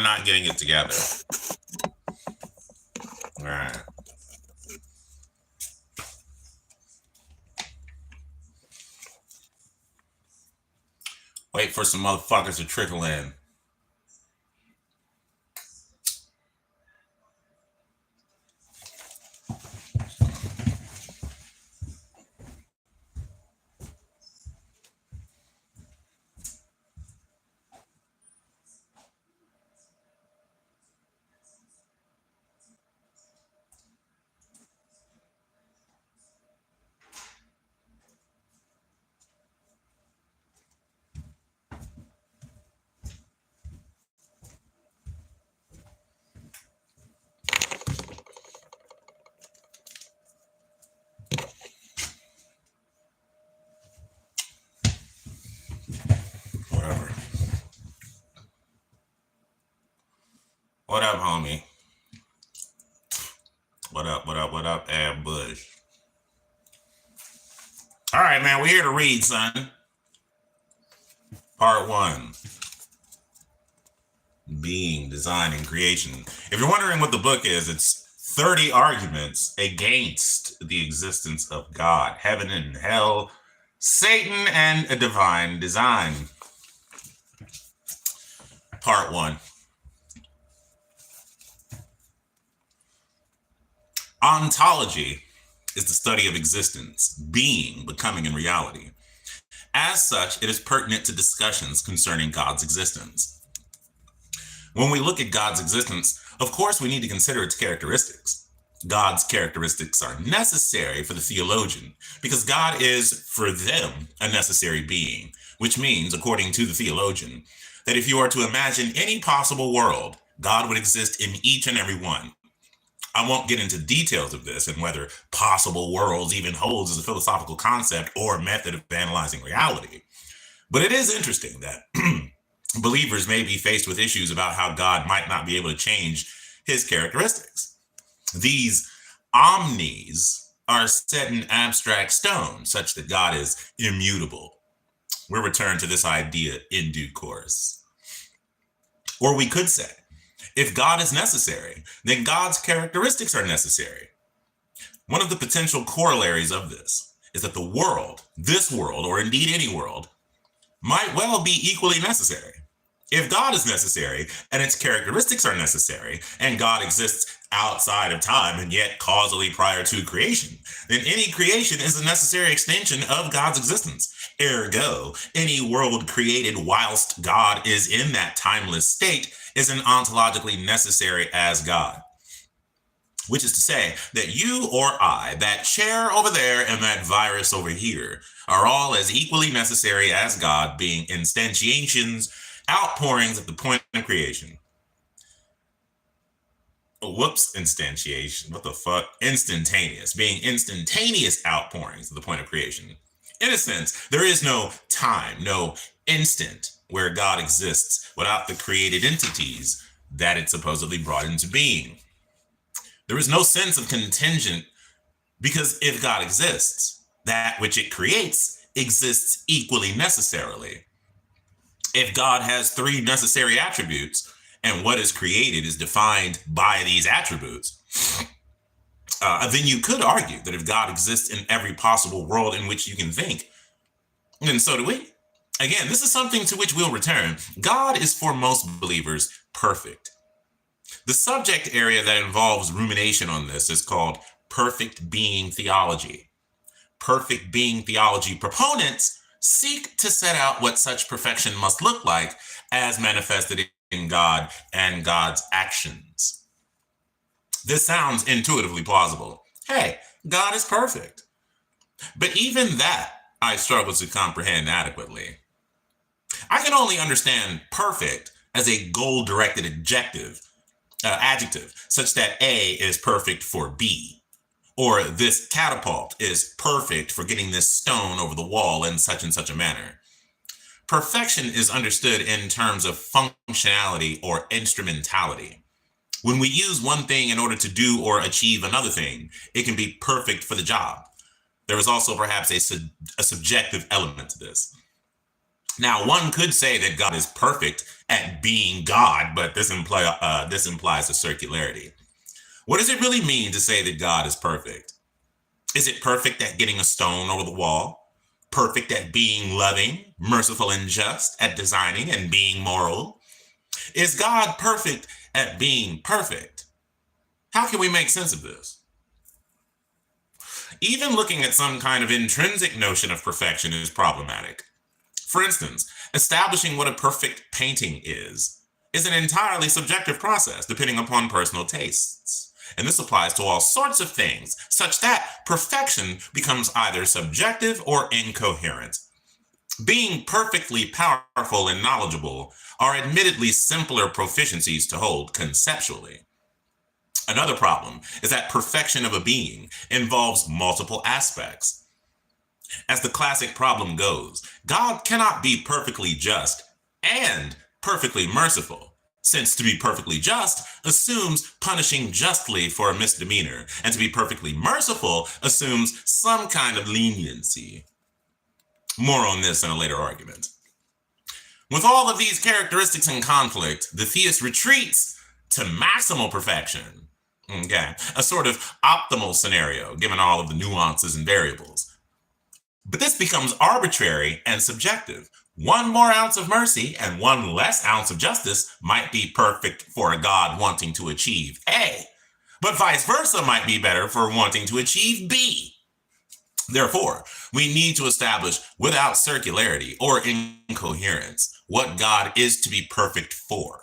I'm not getting it together. All right. Wait for some motherfuckers to trickle in. Whatever. What up, homie? What up, Ab Bush? All right, man, we're here to read, son. Part 1. Being, design, and creation. If you're wondering what the book is, it's 30 arguments against the existence of God, heaven and hell, Satan, and a divine design. Part 1. Ontology is the study of existence, being, becoming, and reality. As such, it is pertinent to discussions concerning God's existence. When we look at God's existence, of course, we need to consider its characteristics. God's characteristics are necessary for the theologian because God is, for them, a necessary being, which means, according to the theologian, that if you are to imagine any possible world, God would exist in each and every one. I won't get into details of this and whether possible worlds even holds as a philosophical concept or method of analyzing reality. But it is interesting that believers may be faced with issues about how God might not be able to change his characteristics. These omnis are set in abstract stone, such that God is immutable. We'll return to this idea in due course. Or we could say, if God is necessary, then God's characteristics are necessary. One of the potential corollaries of this is that the world, this world, or indeed any world, might well be equally necessary. If God is necessary and its characteristics are necessary, and God exists outside of time and yet causally prior to creation, then any creation is a necessary extension of God's existence. Ergo, any world created whilst God is in that timeless state is an ontologically necessary as God. Which is to say that you or I, that chair over there and that virus over here, are all as equally necessary as God, being instantiations, outpourings at the point of creation. Whoops, instantiation. What the fuck? Instantaneous, being instantaneous outpourings at the point of creation. In a sense, there is no time, no instant where God exists without the created entities that it supposedly brought into being. There is no sense of contingent because if God exists, that which it creates exists equally necessarily. If God has 3 necessary attributes and what is created is defined by these attributes, then you could argue that if God exists in every possible world in which you can think, then so do we. Again, this is something to which we'll return. God is for most believers perfect. The subject area that involves rumination on this is called perfect being theology. Perfect being theology proponents seek to set out what such perfection must look like as manifested in God and God's actions. This sounds intuitively plausible. Hey, God is perfect. But even that I struggle to comprehend adequately. I can only understand perfect as a goal-directed adjective, such that A is perfect for B, or this catapult is perfect for getting this stone over the wall in such and such a manner. Perfection is understood in terms of functionality or instrumentality. When we use one thing in order to do or achieve another thing, it can be perfect for the job. There is also perhaps a subjective element to this. Now, one could say that God is perfect at being God, but this implies a circularity. What does it really mean to say that God is perfect? Is it perfect at getting a stone over the wall? Perfect at being loving, merciful, and just, at designing and being moral? Is God perfect at being perfect? How can we make sense of this? Even looking at some kind of intrinsic notion of perfection is problematic. For instance, establishing what a perfect painting is an entirely subjective process depending upon personal tastes. And this applies to all sorts of things, such that perfection becomes either subjective or incoherent. Being perfectly powerful and knowledgeable are admittedly simpler proficiencies to hold conceptually. Another problem is that perfection of a being involves multiple aspects. As the classic problem goes, God cannot be perfectly just and perfectly merciful, since to be perfectly just assumes punishing justly for a misdemeanor, and to be perfectly merciful assumes some kind of leniency. More on this in a later argument. With all of these characteristics in conflict, the theist retreats to maximal perfection. Okay, a sort of optimal scenario, given all of the nuances and variables. But this becomes arbitrary and subjective. One more ounce of mercy and one less ounce of justice might be perfect for a God wanting to achieve A, but vice versa might be better for wanting to achieve B. Therefore, we need to establish without circularity or incoherence what God is to be perfect for.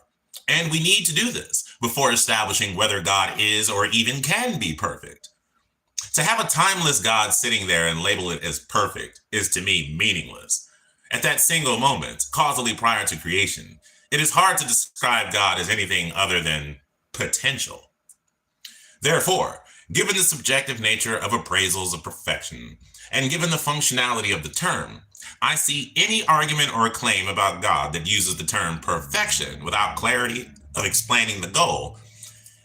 And we need to do this before establishing whether God is or even can be perfect. To have a timeless God sitting there and label it as perfect is to me meaningless. At that single moment, causally prior to creation, it is hard to describe God as anything other than potential. Therefore, given the subjective nature of appraisals of perfection, and given the functionality of the term, I see any argument or claim about God that uses the term perfection without clarity of explaining the goal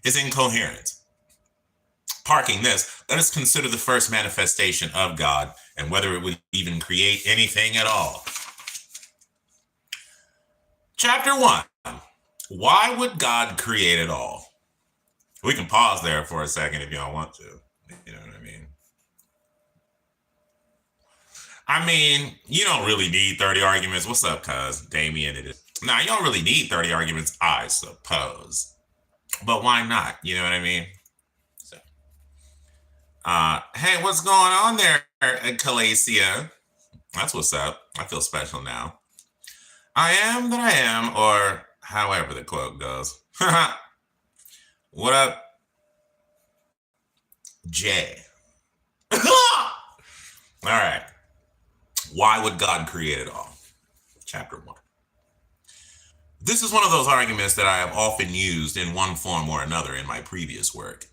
is incoherent. Parking this, let us consider the first manifestation of God and whether it would even create anything at all. Chapter 1. Why would God create it all? We can pause there for a second if you don't want to. You know what I mean? You don't really need 30 arguments. What's up, cuz? Damien, it is. Now, you don't really need 30 arguments, I suppose. But why not? You know what I mean? So, hey, what's going on there, Calacia? That's what's up. I feel special now. I am that I am, or however the quote goes. What up, Jay? All right. Why would God create it all? Chapter 1. This is one of those arguments that I have often used in one form or another in my previous work.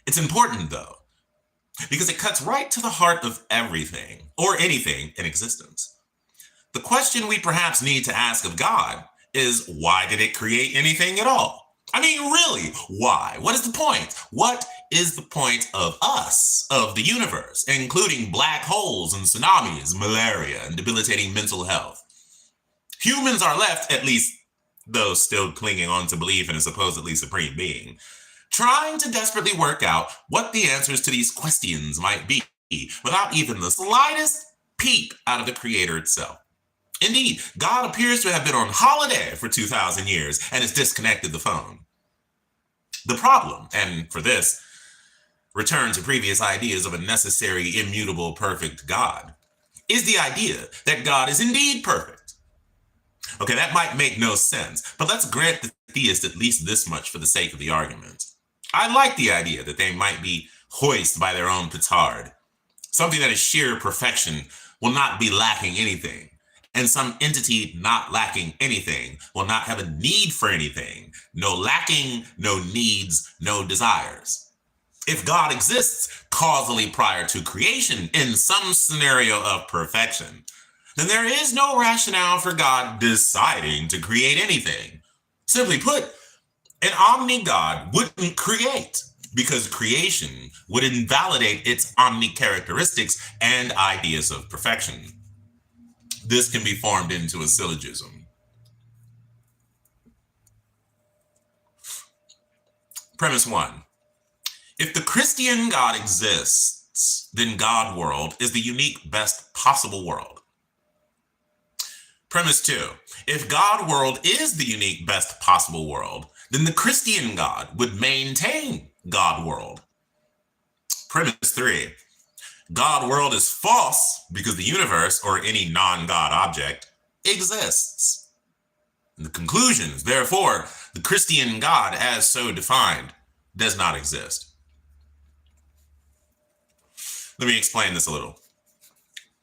It's important, though, because it cuts right to the heart of everything or anything in existence. The question we perhaps need to ask of God is, why did it create anything at all? Really, why? What is the point? What is the point of us, of the universe, including black holes and tsunamis, malaria, and debilitating mental health? Humans are left, at least those still clinging on to belief in a supposedly supreme being, trying to desperately work out what the answers to these questions might be without even the slightest peep out of the Creator itself. Indeed, God appears to have been on holiday for 2,000 years and has disconnected the phone. The problem, and for this, return to previous ideas of a necessary, immutable, perfect God, is the idea that God is indeed perfect. Okay, that might make no sense, but let's grant the theist at least this much for the sake of the argument. I like the idea that they might be hoist by their own petard. Something that is sheer perfection will not be lacking anything. And some entity not lacking anything will not have a need for anything. No lacking, no needs, no desires. If God exists causally prior to creation in some scenario of perfection, then there is no rationale for God deciding to create anything. Simply put, an omni-God wouldn't create because creation would invalidate its omni-characteristics and ideas of perfection. This can be formed into a syllogism. Premise 1. If the Christian God exists, then God world is the unique best possible world. Premise 2. If God world is the unique best possible world, then the Christian God would maintain God world. Premise 3. God world is false because the universe, or any non-God object, exists. And the conclusions, therefore, the Christian God as so defined does not exist. Let me explain this a little.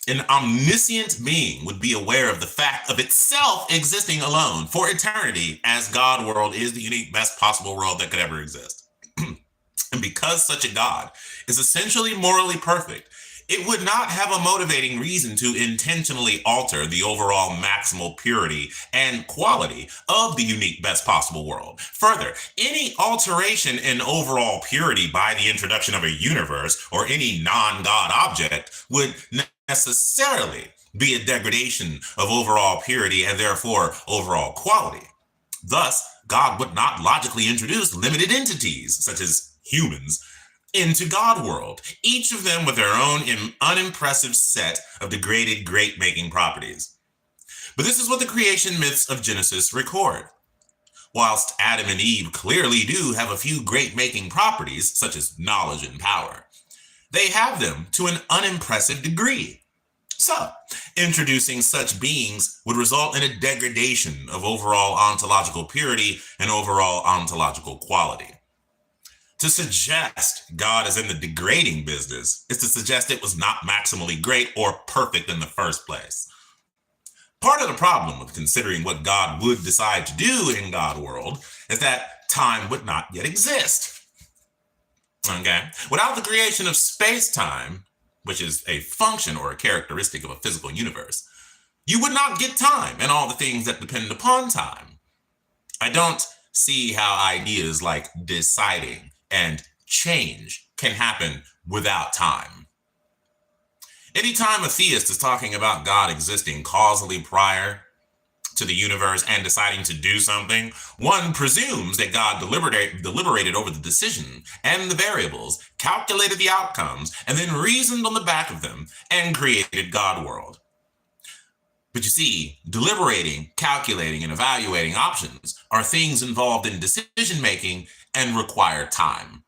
An omniscient being would be aware of the fact of itself existing alone for eternity, as God world is the unique best possible world that could ever exist. And because such a God is essentially morally perfect, it would not have a motivating reason to intentionally alter the overall maximal purity and quality of the unique best possible world. Further, any alteration in overall purity by the introduction of a universe or any non-God object would necessarily be a degradation of overall purity and therefore overall quality. Thus, God would not logically introduce limited entities, such as humans, into God world, each of them with their own unimpressive set of degraded great-making properties. But this is what the creation myths of Genesis record. Whilst Adam and Eve clearly do have a few great-making properties, such as knowledge and power, they have them to an unimpressive degree. So, introducing such beings would result in a degradation of overall ontological purity and overall ontological quality. To suggest God is in the degrading business is to suggest it was not maximally great or perfect in the first place. Part of the problem with considering what God would decide to do in God world is that time would not yet exist. Okay? Without the creation of space-time, which is a function or a characteristic of a physical universe, you would not get time and all the things that depend upon time. I don't see how ideas like deciding and change can happen without time. Anytime a theist is talking about God existing causally prior to the universe and deciding to do something, one presumes that God deliberated over the decision and the variables, calculated the outcomes, and then reasoned on the back of them and created God world. But you see, deliberating, calculating, and evaluating options are things involved in decision-making and require time.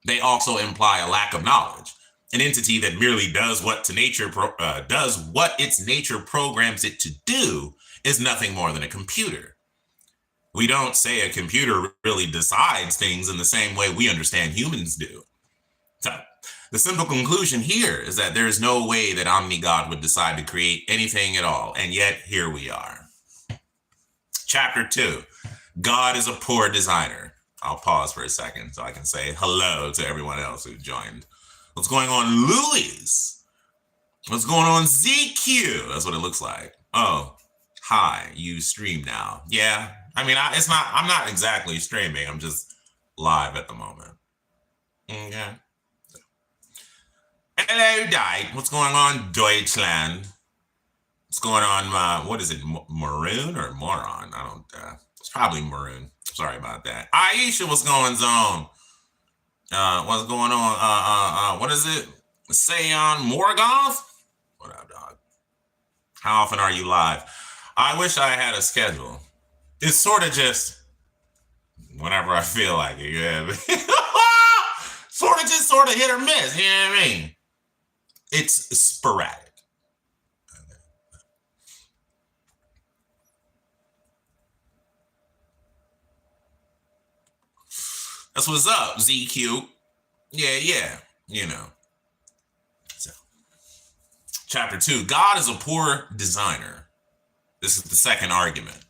They also imply a lack of knowledge. An entity that merely does what its nature programs it to do is nothing more than a computer. We don't say a computer really decides things in the same way we understand humans do. So, the simple conclusion here is that there is no way that Omni-God would decide to create anything at all, and yet here we are. Chapter 2, God is a poor designer. I'll pause for a second so I can say hello to everyone else who joined. What's going on, Louise? What's going on, ZQ? That's what it looks like. Oh, hi, you stream now. Yeah, I mean, I'm not exactly streaming. I'm just live at the moment. Okay. Hello, Dade. What's going on, Deutschland? What's going on? What is it, maroon or moron? I don't. It's probably maroon. Sorry about that. Aisha, what's going on? What's going on? What is it? Sayon Morgoth? What up, dog? How often are you live? I wish I had a schedule. It's sort of just whenever I feel like it. Yeah. sort of hit or miss. You know what I mean? It's sporadic. That's what's up, ZQ. Yeah, you know. So, chapter 2, God is a poor designer. This is the second argument.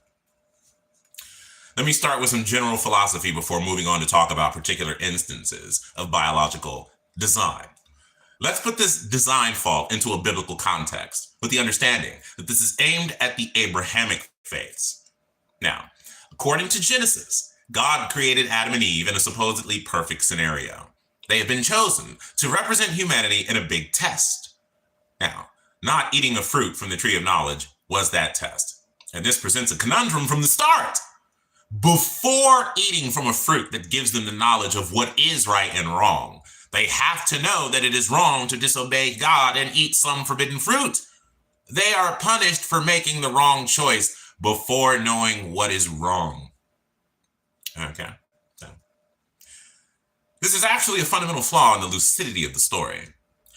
Let me start with some general philosophy before moving on to talk about particular instances of biological design. Let's put this design fault into a biblical context with the understanding that this is aimed at the Abrahamic faiths. Now, according to Genesis, God created Adam and Eve in a supposedly perfect scenario. They have been chosen to represent humanity in a big test. Now, not eating a fruit from the tree of knowledge was that test. And this presents a conundrum from the start. before eating from a fruit that gives them the knowledge of what is right and wrong. They have to know that it is wrong to disobey God and eat some forbidden fruit. They are punished for making the wrong choice before knowing what is wrong. Okay. So, this is actually a fundamental flaw in the lucidity of the story.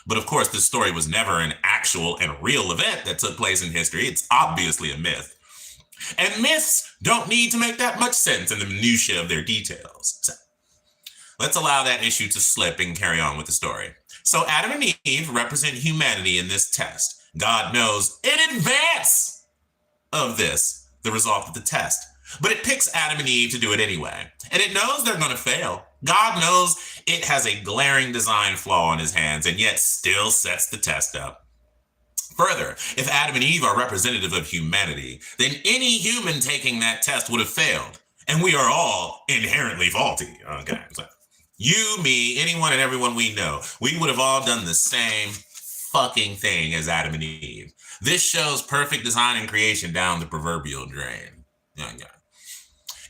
But of course, this story was never an actual and real event that took place in history. It's obviously a myth. And myths don't need to make that much sense in the minutiae of their details. So, let's allow that issue to slip and carry on with the story. So Adam and Eve represent humanity in this test. God knows in advance of this, the result of the test. But it picks Adam and Eve to do it anyway. And it knows they're going to fail. God knows it has a glaring design flaw on his hands and yet still sets the test up. Further, if Adam and Eve are representative of humanity, then any human taking that test would have failed. And we are all inherently faulty. Okay. So you, me, anyone and everyone we know, we would have all done the same fucking thing as Adam and Eve. This shows perfect design and creation down the proverbial drain. Yeah.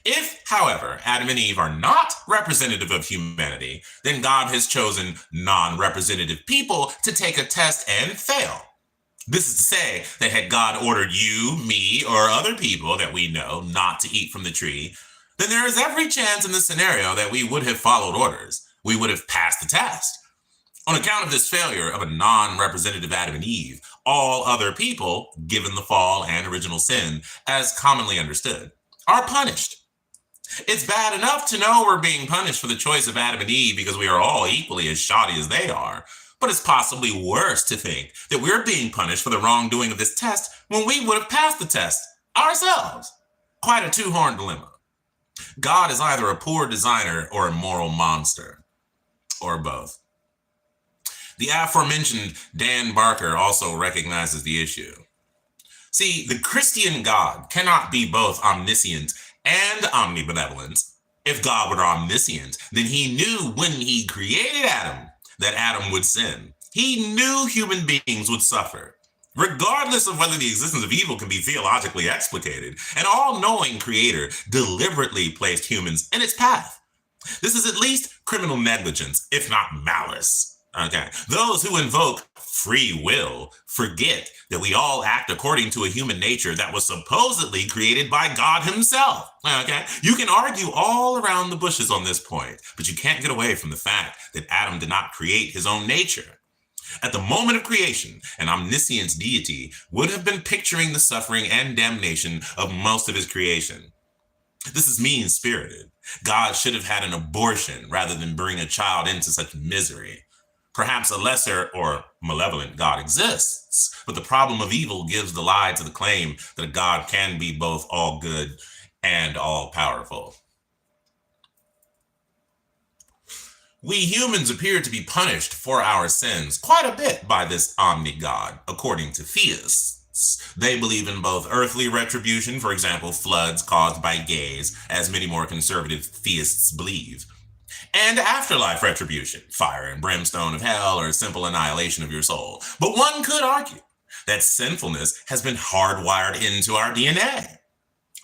If, however, Adam and Eve are not representative of humanity, then God has chosen non-representative people to take a test and fail. This is to say that had God ordered you, me, or other people that we know not to eat from the tree, then there is every chance in the scenario that we would have followed orders. We would have passed the test. On account of this failure of a non-representative Adam and Eve, all other people, given the fall and original sin, as commonly understood, are punished. It's bad enough to know we're being punished for the choice of Adam and Eve because we are all equally as shoddy as they are. But it's possibly worse to think that we're being punished for the wrongdoing of this test when we would have passed the test ourselves. Quite a two-horned dilemma. God is either a poor designer or a moral monster, or both. The aforementioned Dan Barker also recognizes the issue. See, the Christian God cannot be both omniscient and omnibenevolent. If God were omniscient, then he knew when he created Adam that Adam would sin. He knew human beings would suffer, regardless of whether the existence of evil can be theologically explicated. An all-knowing creator deliberately placed humans in its path. This is at least criminal negligence, if not malice. Okay. Those who invoke free will forget that we all act according to a human nature that was supposedly created by God himself. Okay. You can argue all around the bushes on this point, but you can't get away from the fact that Adam did not create his own nature. At the moment of creation, an omniscient deity would have been picturing the suffering and damnation of most of his creation. This is mean-spirited. God should have had an abortion rather than bring a child into such misery. Perhaps a lesser or malevolent God exists, but the problem of evil gives the lie to the claim that a God can be both all good and all powerful. We humans appear to be punished for our sins quite a bit by this omni-God, according to theists. They believe in both earthly retribution, for example, floods caused by gays, as many more conservative theists believe, and afterlife retribution, fire and brimstone of hell, or simple annihilation of your soul. But one could argue that sinfulness has been hardwired into our DNA.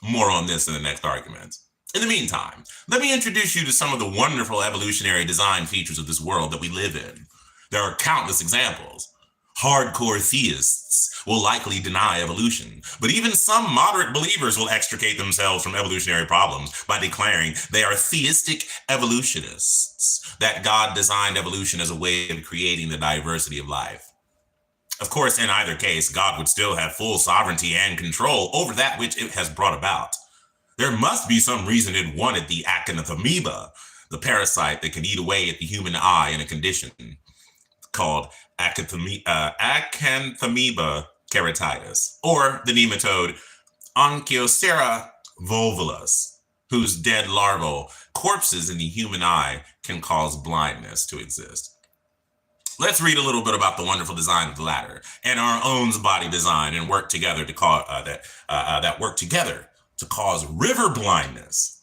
More on this in the next argument. In the meantime, let me introduce you to some of the wonderful evolutionary design features of this world that we live in. There are countless examples. Hardcore theists will likely deny evolution, but even some moderate believers will extricate themselves from evolutionary problems by declaring they are theistic evolutionists, that God designed evolution as a way of creating the diversity of life. Of course, in either case, God would still have full sovereignty and control over that which it has brought about. There must be some reason it wanted the acanthamoeba, the parasite that can eat away at the human eye in a condition called acanthamoeba keratitis, or the nematode Onchocerca volvulus, whose dead larval corpses in the human eye can cause blindness to exist. Let's read a little bit about the wonderful design of the latter and our own body design and work together to cause that work together to cause river blindness.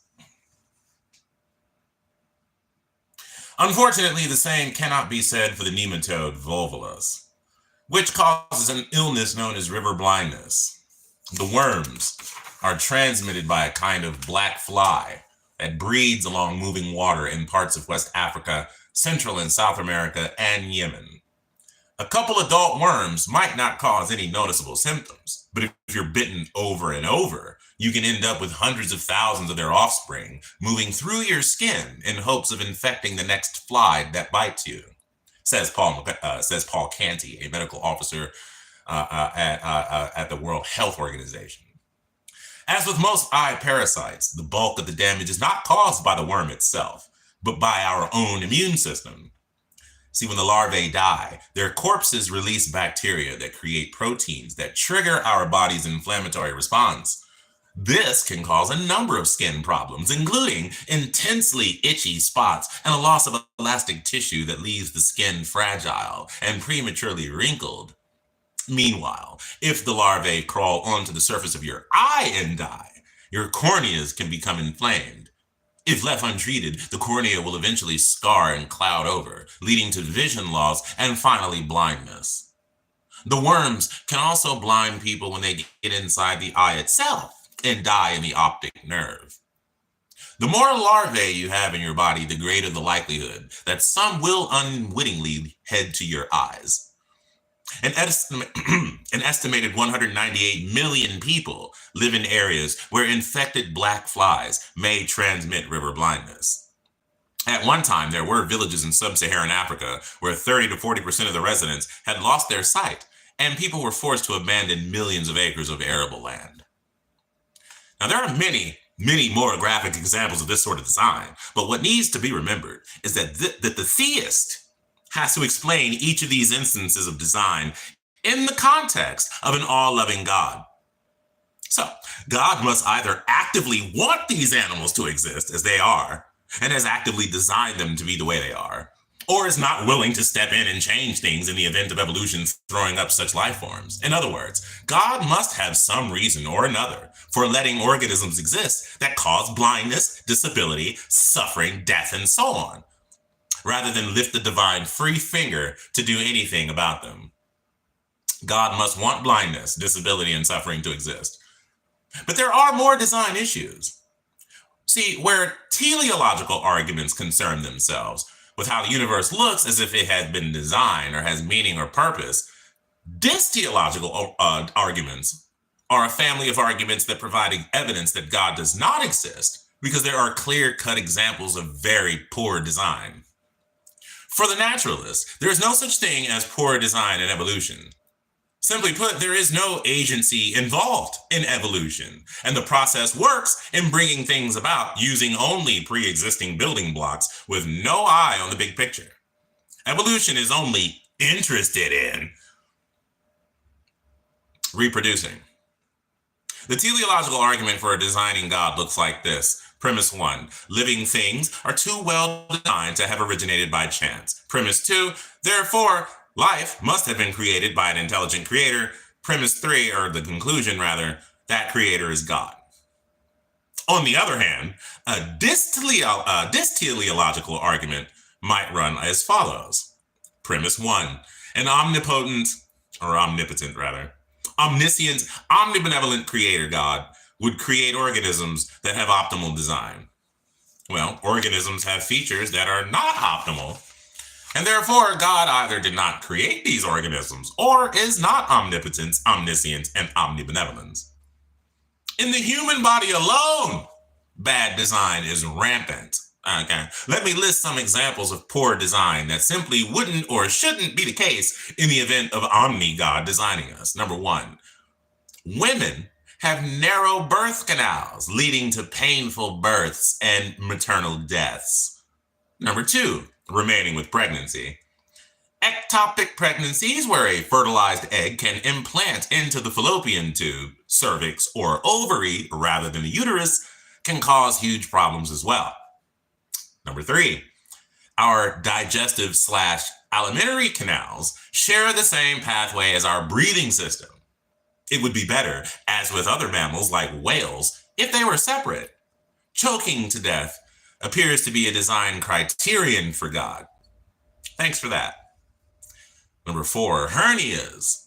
Unfortunately, the same cannot be said for the nematode volvulus, which causes an illness known as river blindness. The worms are transmitted by a kind of black fly that breeds along moving water in parts of West Africa, Central and South America, and Yemen. A couple adult worms might not cause any noticeable symptoms, but if you're bitten over and over, you can end up with hundreds of thousands of their offspring moving through your skin in hopes of infecting the next fly that bites you, says Paul Canty, a medical officer at the World Health Organization. As with most eye parasites, the bulk of the damage is not caused by the worm itself, but by our own immune system. See, when the larvae die, their corpses release bacteria that create proteins that trigger our body's inflammatory response. This can cause a number of skin problems, including intensely itchy spots and a loss of elastic tissue that leaves the skin fragile and prematurely wrinkled. Meanwhile, if the larvae crawl onto the surface of your eye and die, your corneas can become inflamed. If left untreated, the cornea will eventually scar and cloud over, leading to vision loss and finally blindness. The worms can also blind people when they get inside the eye itself and die in the optic nerve. The more larvae you have in your body, the greater the likelihood that some will unwittingly head to your eyes. An estimated 198 million people live in areas where infected black flies may transmit river blindness. At one time, there were villages in sub-Saharan Africa where 30 to 40% of the residents had lost their sight, and people were forced to abandon millions of acres of arable land. Now, there are many more graphic examples of this sort of design, but what needs to be remembered is that the theist has to explain each of these instances of design in the context of an all-loving God. So, God must either actively want these animals to exist as they are, and has actively designed them to be the way they are, or is not willing to step in and change things in the event of evolution throwing up such life forms. In other words, God must have some reason or another for letting organisms exist that cause blindness, disability, suffering, death, and so on, rather than lift the divine free finger to do anything about them. God must want blindness, disability, and suffering to exist. But there are more design issues. See, where teleological arguments concern themselves with how the universe looks as if it has been designed or has meaning or purpose, dysteleological arguments are a family of arguments that provide evidence that God does not exist because there are clear-cut examples of very poor design. For the naturalist, there is no such thing as poor design in evolution. Simply put, there is no agency involved in evolution, and the process works in bringing things about using only pre-existing building blocks with no eye on the big picture. Evolution is only interested in reproducing. The teleological argument for a designing God looks like this. Premise 1, living things are too well designed to have originated by chance. Premise 2, therefore, life must have been created by an intelligent creator. Premise 3, or the conclusion rather, that creator is God. On the other hand, a dysteleological argument might run as follows. Premise 1, an omnipotent omniscient, omnibenevolent creator God would create organisms that have optimal design. Well, organisms have features that are not optimal, and therefore God either did not create these organisms or is not omnipotent, omniscient, and omnibenevolent. In the human body alone, bad design is rampant. Okay, let me list some examples of poor design that simply wouldn't or shouldn't be the case in the event of omni-God designing us. Number 1, women have narrow birth canals leading to painful births and maternal deaths. Number 2, remaining with pregnancy. Ectopic pregnancies, where a fertilized egg can implant into the fallopian tube, cervix, or ovary rather than the uterus, can cause huge problems as well. Number 3, our digestive/alimentary canals share the same pathway as our breathing system. It would be better, as with other mammals like whales, if they were separate. Choking to death appears to be a design criterion for God. Thanks for that. Number 4, hernias,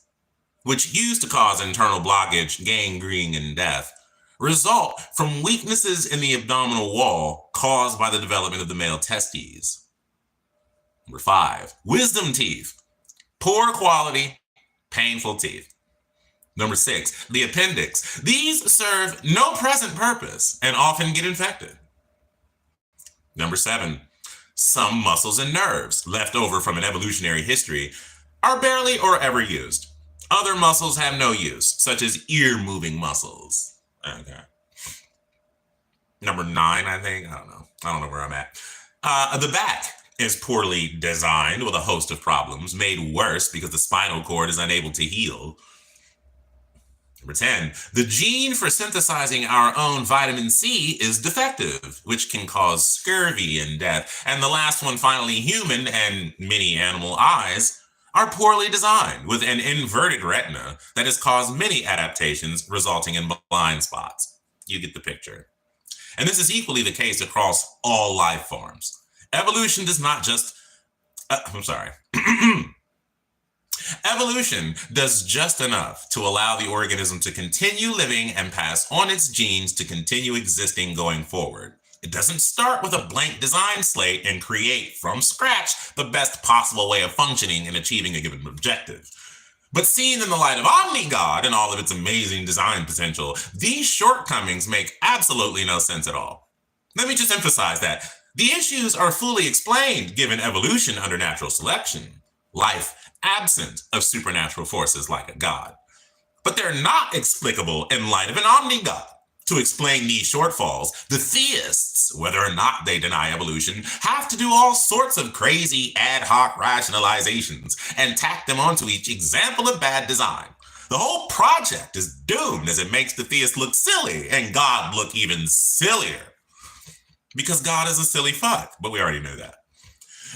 which used to cause internal blockage, gangrene, and death, result from weaknesses in the abdominal wall caused by the development of the male testes. Number 5, wisdom teeth, poor quality, painful teeth. Number 6, the appendix. These serve no present purpose and often get infected. Number 7, some muscles and nerves left over from an evolutionary history are barely or ever used. Other muscles have no use, such as ear-moving muscles. Okay. Number 9, I think. I don't know where I'm at. The back is poorly designed with a host of problems, made worse because the spinal cord is unable to heal. Number 10, the gene for synthesizing our own vitamin C is defective, which can cause scurvy and death. And the last one, finally, human and many animal eyes are poorly designed with an inverted retina that has caused many adaptations resulting in blind spots. You get the picture. And this is equally the case across all life forms. Evolution does not just, Evolution does just enough to allow the organism to continue living and pass on its genes to continue existing going forward. It doesn't start with a blank design slate and create from scratch the best possible way of functioning and achieving a given objective. But seen in the light of Omni-God and all of its amazing design potential, these shortcomings make absolutely no sense at all. Let me just emphasize that the issues are fully explained given evolution under natural selection, life absent of supernatural forces like a god. But they're not explicable in light of an omni-god. To explain these shortfalls, the theists, whether or not they deny evolution, have to do all sorts of crazy ad hoc rationalizations and tack them onto each example of bad design. The whole project is doomed as it makes the theist look silly and God look even sillier. Because God is a silly fuck, but we already knew that.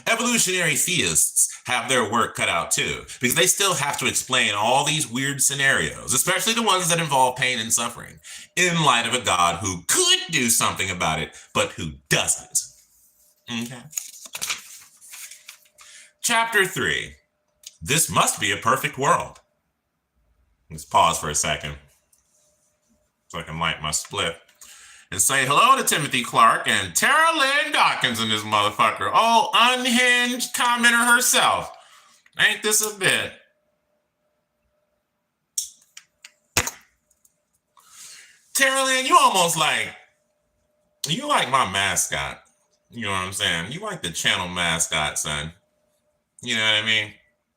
Evolutionary theists have their work cut out too, because they still have to explain all these weird scenarios, especially the ones that involve pain and suffering, in light of a God who could do something about it, but who doesn't. Okay. Chapter 3. This must be a perfect world. Let's pause for a second so I can light my split. And say hello to Timothy Clark and Tara Lynn Dawkins and this motherfucker. Oh, unhinged commenter herself. Ain't this a bit? Tara Lynn, you like my mascot. You know what I'm saying? You like the channel mascot, son. You know what I mean?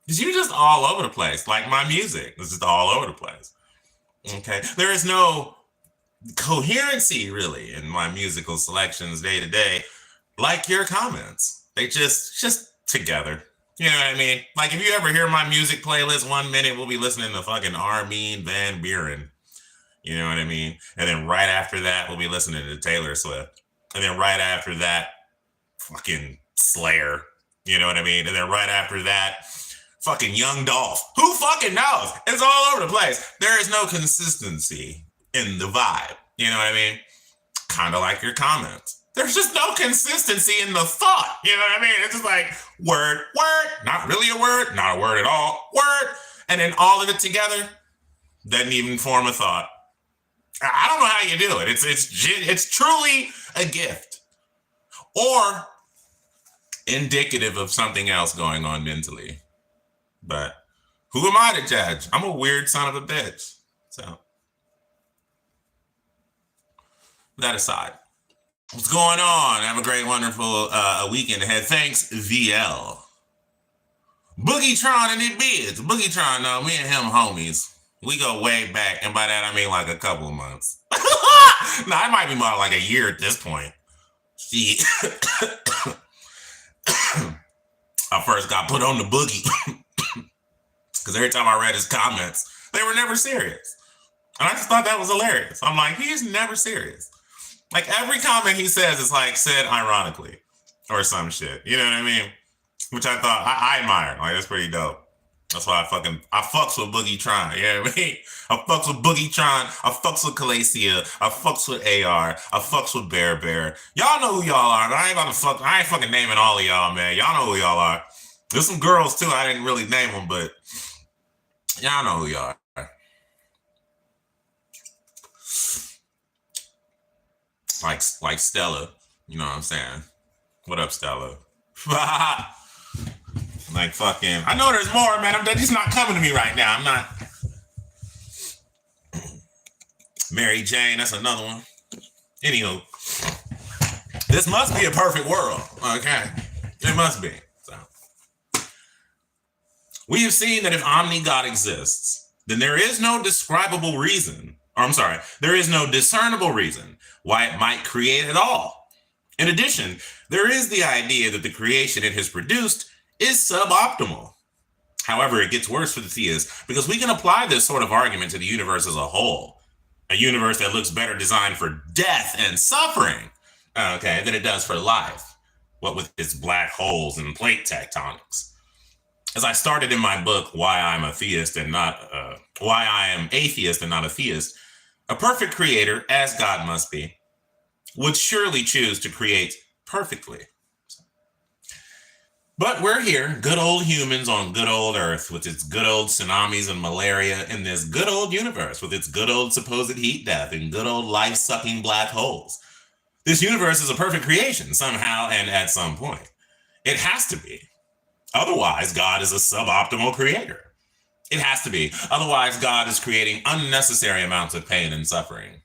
Because you're just all over the place. Like my music. It's just all over the place. Okay? There is no coherency really in my musical selections day to day, like your comments. They just together. You know what I mean? Like if you ever hear my music playlist, 1 minute we'll be listening to fucking Armin van Buuren. You know what I mean? And then right after that we'll be listening to Taylor Swift. And then right after that, fucking Slayer. You know what I mean? And then right after that, fucking Young Dolph. Who fucking knows? It's all over the place. There is no consistency in the vibe. You know what I mean? Kind of like your comments. There's just no consistency in the thought. You know what I mean? It's just like word, not really a word, not a word at all, word. And then all of it together doesn't even form a thought. I don't know how you do it. It's truly a gift or indicative of something else going on mentally. But who am I to judge? I'm a weird son of a bitch. So that aside, what's going on? Have a great, wonderful weekend ahead. Thanks, VL. Boogietron and the bids. Boogietron, no, me and him homies. We go way back, and by that I mean like a couple of months. Nah, it might be more like a year at this point. Shit. I first got put on the boogie. Because every time I read his comments, they were never serious. And I just thought that was hilarious. I'm like, he's never serious. Like every comment he says is like said ironically or some shit. You know what I mean? Which I thought I admire. Like that's pretty dope. That's why I fucks with Boogietron. You know what I mean? I fucks with Boogietron. I fucks with Calacia. I fucks with AR. I fucks with Bear Bear. Y'all know who y'all are. I ain't fucking naming all of y'all, man. Y'all know who y'all are. There's some girls too. I didn't really name them, but y'all know who y'all are. like Stella. You know what I'm saying? What up, Stella? Like fucking, I know there's more, man. They're just not coming to me right now. I'm not. Mary Jane, that's another one. Anywho, this must be a perfect world. Okay, it must be. So, we have seen that if omni-God exists, then there is no describable reason, or I'm sorry, there is no discernible reason why it might create at all. In addition, there is the idea that the creation it has produced is suboptimal. However, it gets worse for the theist because we can apply this sort of argument to the universe as a whole. A universe that looks better designed for death and suffering, okay, than it does for life, what with its black holes and plate tectonics. As I started in my book, Why I am atheist and not a theist, a perfect creator, as God must be, would surely choose to create perfectly. But we're here, good old humans on good old Earth, with its good old tsunamis and malaria, in this good old universe with its good old supposed heat death and good old life-sucking black holes. This universe is a perfect creation somehow and at some point. It has to be. Otherwise, God is a suboptimal creator. It has to be. Otherwise, God is creating unnecessary amounts of pain and suffering.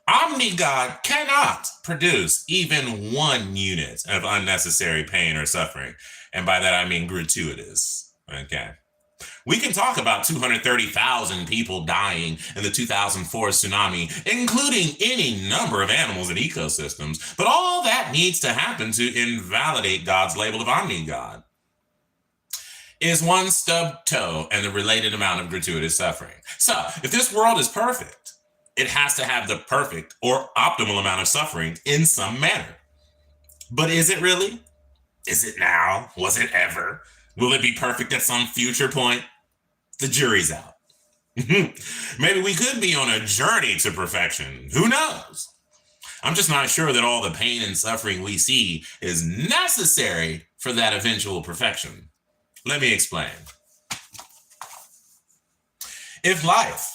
Omni-God cannot produce even 1 unit of unnecessary pain or suffering. And by that, I mean gratuitous. Okay. We can talk about 230,000 people dying in the 2004 tsunami, including any number of animals and ecosystems. But all that needs to happen to invalidate God's label of Omni-God is 1 stubbed toe and the related amount of gratuitous suffering. So if this world is perfect, it has to have the perfect or optimal amount of suffering in some manner. But is it really? Is it now? Was it ever? Will it be perfect at some future point? The jury's out. Maybe we could be on a journey to perfection. Who knows? I'm just not sure that all the pain and suffering we see is necessary for that eventual perfection. Let me explain. If life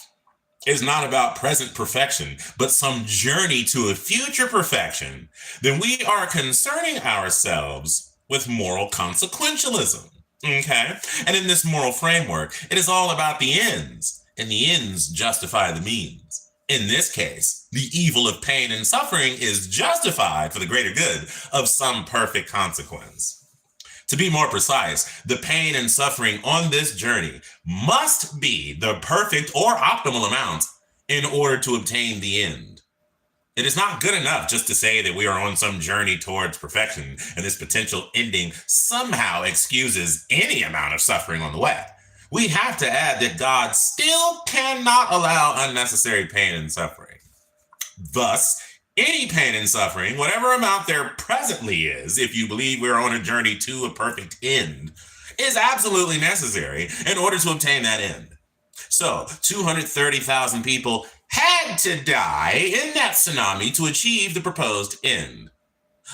is not about present perfection, but some journey to a future perfection, then we are concerning ourselves with moral consequentialism, okay? And in this moral framework, it is all about the ends, and the ends justify the means. In this case, the evil of pain and suffering is justified for the greater good of some perfect consequence. To be more precise, the pain and suffering on this journey must be the perfect or optimal amount in order to obtain the end. It is not good enough just to say that we are on some journey towards perfection and this potential ending somehow excuses any amount of suffering on the way. We have to add that God still cannot allow unnecessary pain and suffering. Thus, any pain and suffering, whatever amount there presently is, if you believe we're on a journey to a perfect end, is absolutely necessary in order to obtain that end. So 230,000 people had to die in that tsunami to achieve the proposed end.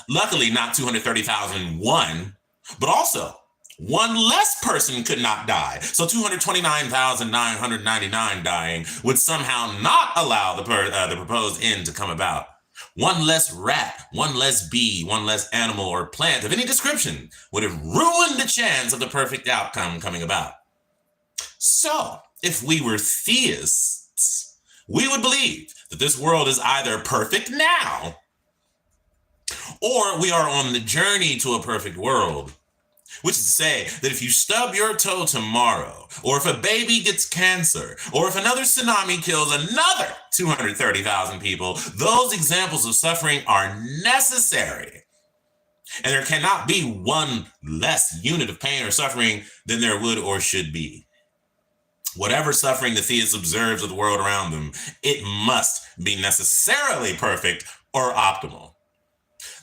Luckily, not 230,001, but also 1 less person could not die. So 229,999 dying would somehow not allow the proposed end to come about. 1 less rat, 1 less bee, 1 less animal or plant of any description would have ruined the chance of the perfect outcome coming about. So, if we were theists, we would believe that this world is either perfect now, or we are on the journey to a perfect world. Which is to say that if you stub your toe tomorrow, or if a baby gets cancer, or if another tsunami kills another 230,000 people, those examples of suffering are necessary. And there cannot be 1 less unit of pain or suffering than there would or should be. Whatever suffering the theist observes of the world around them, it must be necessarily perfect or optimal.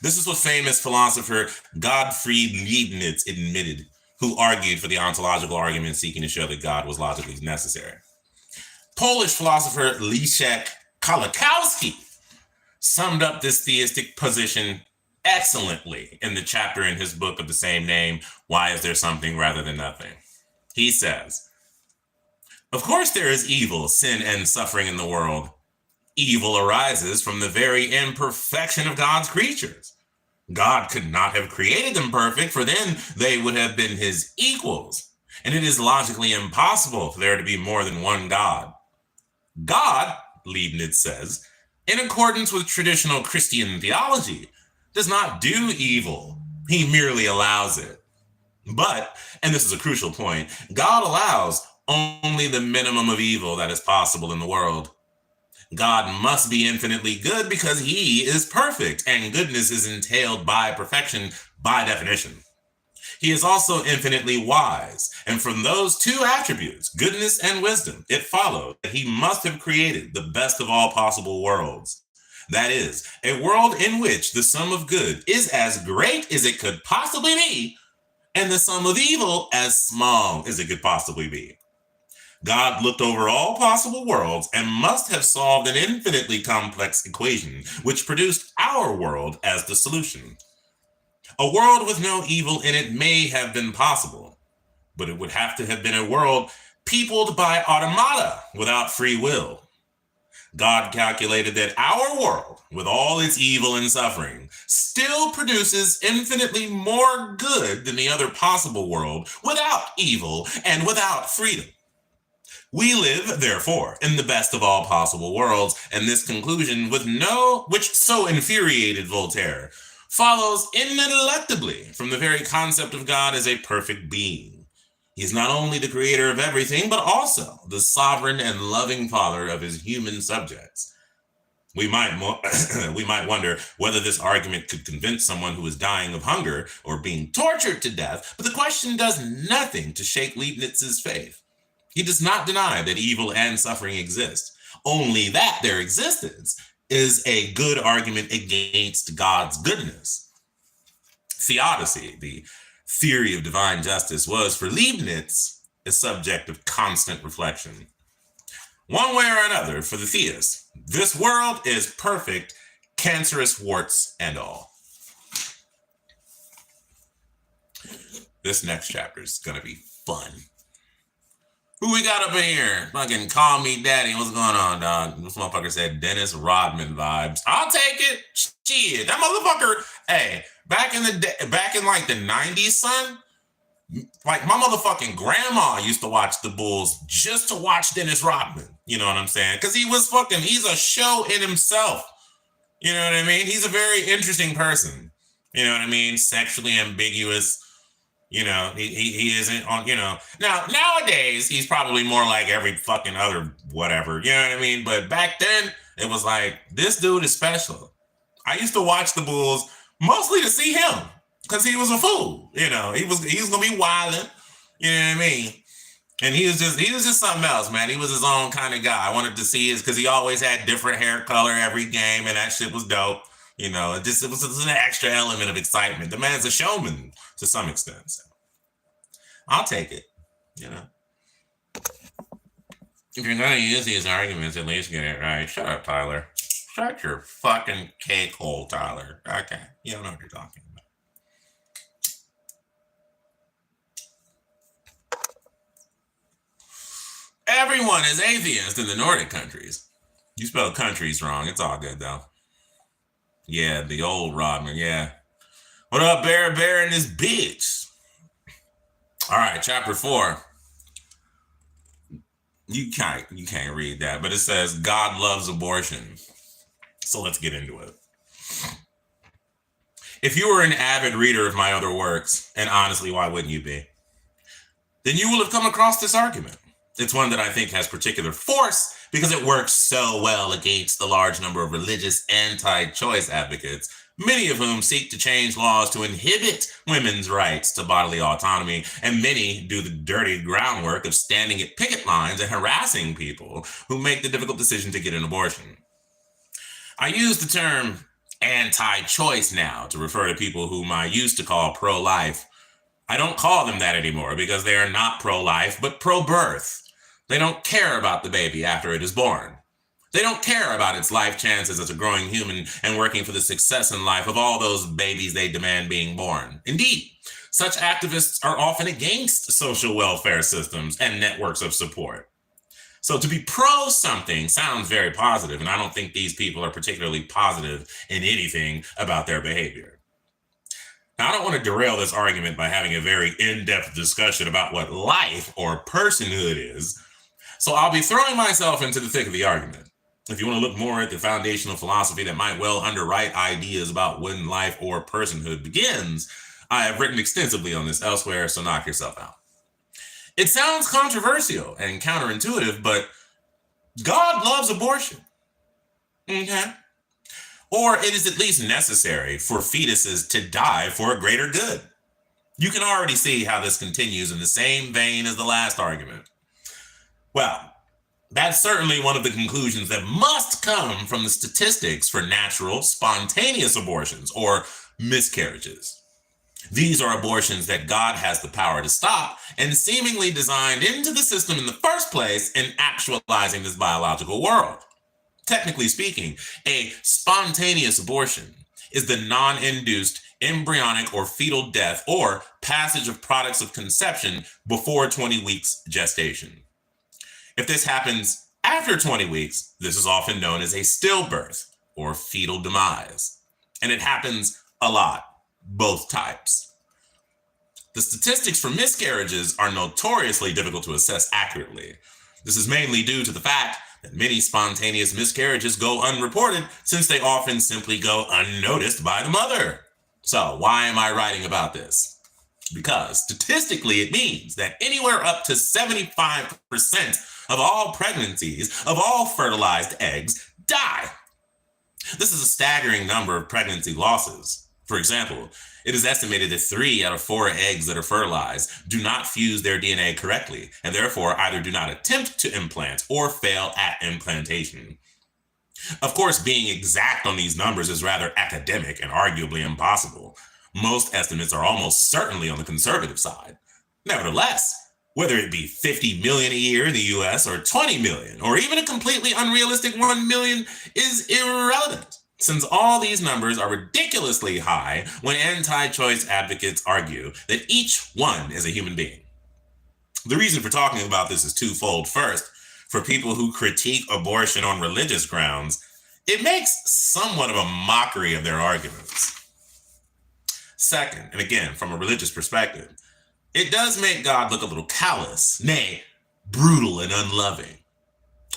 This is what famous philosopher Gottfried Leibniz admitted, who argued for the ontological argument seeking to show that God was logically necessary. Polish philosopher Leszek Kolakowski summed up this theistic position excellently in the chapter in his book of the same name, Why Is There Something Rather Than Nothing? He says, "Of course there is evil, sin, and suffering in the world, Evil arises from the very imperfection of God's creatures. God could not have created them perfect, for then they would have been his equals. And it is logically impossible for there to be more than one God. God, Leibniz says, in accordance with traditional Christian theology, does not do evil. He merely allows it. But, and this is a crucial point, God allows only the minimum of evil that is possible in the world. God must be infinitely good because he is perfect, and goodness is entailed by perfection by definition. He is also infinitely wise, and from those two attributes, goodness and wisdom, it follows that he must have created the best of all possible worlds. That is, a world in which the sum of good is as great as it could possibly be, and the sum of evil as small as it could possibly be. God looked over all possible worlds and must have solved an infinitely complex equation, which produced our world as the solution. A world with no evil in it may have been possible, but it would have to have been a world peopled by automata without free will. God calculated that our world, with all its evil and suffering, still produces infinitely more good than the other possible world without evil and without freedom. We live, therefore, in the best of all possible worlds, and this conclusion, which so infuriated Voltaire, follows ineluctably from the very concept of God as a perfect being. He is not only the creator of everything, but also the sovereign and loving father of his human subjects. We might wonder whether this argument could convince someone who is dying of hunger or being tortured to death, but the question does nothing to shake Leibniz's faith. He does not deny that evil and suffering exist, only that their existence is a good argument against God's goodness. Theodicy, the theory of divine justice, was for Leibniz a subject of constant reflection. One way or another, for the theist, this world is perfect, cancerous warts and all. This next chapter is going to be fun. Who we got up in here? Fucking call me daddy. What's going on, dog? This motherfucker said Dennis Rodman vibes. I'll take it. Shit, that motherfucker. Hey, back in like the 90s, son. Like my motherfucking grandma used to watch the Bulls just to watch Dennis Rodman. You know what I'm saying? Because he's a show in himself. You know what I mean? He's a very interesting person. You know what I mean? Sexually ambiguous. You know, he isn't on, you know. Now, nowadays, he's probably more like every fucking other whatever. You know what I mean? But back then, it was like, this dude is special. I used to watch the Bulls mostly to see him because he was a fool. You know, he was going to be wilding. You know what I mean? And he was just something else, man. He was his own kind of guy. I wanted to see his, because he always had different hair color every game, and that shit was dope. You know, it was an extra element of excitement. The man's a showman to some extent. So I'll take it, you know. If you're going to use these arguments, at least get it right. Shut up, Tyler. Shut your fucking cake hole, Tyler. Okay, you don't know what you're talking about. Everyone is atheist in the Nordic countries. You spelled countries wrong. It's all good, though. Yeah, the old Rodman, yeah. What up, Bear and this bitch? All right, chapter 4. You can't read that, but it says God loves abortion. So let's get into it. If you were an avid reader of my other works, and honestly, why wouldn't you be? Then you will have come across this argument. It's one that I think has particular force because it works so well against the large number of religious anti-choice advocates, many of whom seek to change laws to inhibit women's rights to bodily autonomy, and many do the dirty groundwork of standing at picket lines and harassing people who make the difficult decision to get an abortion. I use the term anti-choice now to refer to people whom I used to call pro-life. I don't call them that anymore because they are not pro-life, but pro-birth. They don't care about the baby after it is born. They don't care about its life chances as a growing human and working for the success in life of all those babies they demand being born. Indeed, such activists are often against social welfare systems and networks of support. So to be pro something sounds very positive, and I don't think these people are particularly positive in anything about their behavior. Now, I don't want to derail this argument by having a very in-depth discussion about what life or personhood is, so I'll be throwing myself into the thick of the argument. If you want to look more at the foundational philosophy that might well underwrite ideas about when life or personhood begins, I have written extensively on this elsewhere, so knock yourself out. It sounds controversial and counterintuitive, but God loves abortion. Okay? Or it is at least necessary for fetuses to die for a greater good. You can already see how this continues in the same vein as the last argument. Well, that's certainly one of the conclusions that must come from the statistics for natural, spontaneous abortions or miscarriages. These are abortions that God has the power to stop and seemingly designed into the system in the first place in actualizing this biological world. Technically speaking, a spontaneous abortion is the non-induced embryonic or fetal death or passage of products of conception before 20 weeks gestation. If this happens after 20 weeks, this is often known as a stillbirth or fetal demise, and it happens a lot. Both types. The statistics for miscarriages are notoriously difficult to assess accurately. This is mainly due to the fact that many spontaneous miscarriages go unreported since they often simply go unnoticed by the mother. So why am I writing about this? Because statistically it means that anywhere up to 75% of all pregnancies, of all fertilized eggs, die. This is a staggering number of pregnancy losses. For example, it is estimated that 3 out of 4 eggs that are fertilized do not fuse their DNA correctly, and therefore either do not attempt to implant or fail at implantation. Of course, being exact on these numbers is rather academic and arguably impossible. Most estimates are almost certainly on the conservative side. Nevertheless, whether it be 50 million a year in the US or 20 million, or even a completely unrealistic 1 million is irrelevant, since all these numbers are ridiculously high when anti-choice advocates argue that each one is a human being. The reason for talking about this is twofold. First, for people who critique abortion on religious grounds, it makes somewhat of a mockery of their arguments. Second, and again, from a religious perspective, it does make God look a little callous, nay, brutal and unloving.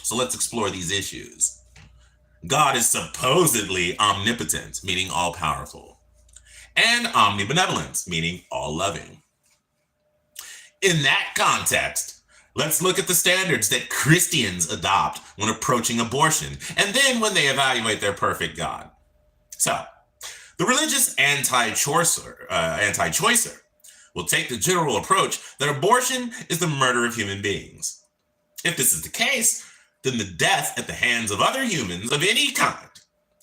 So let's explore these issues. God is supposedly omnipotent, meaning all-powerful, and omnibenevolent, meaning all-loving. In that context, let's look at the standards that Christians adopt when approaching abortion, and then when they evaluate their perfect God. So, the religious anti-choicer will take the general approach that abortion is the murder of human beings. If this is the case, then the death at the hands of other humans of any kind,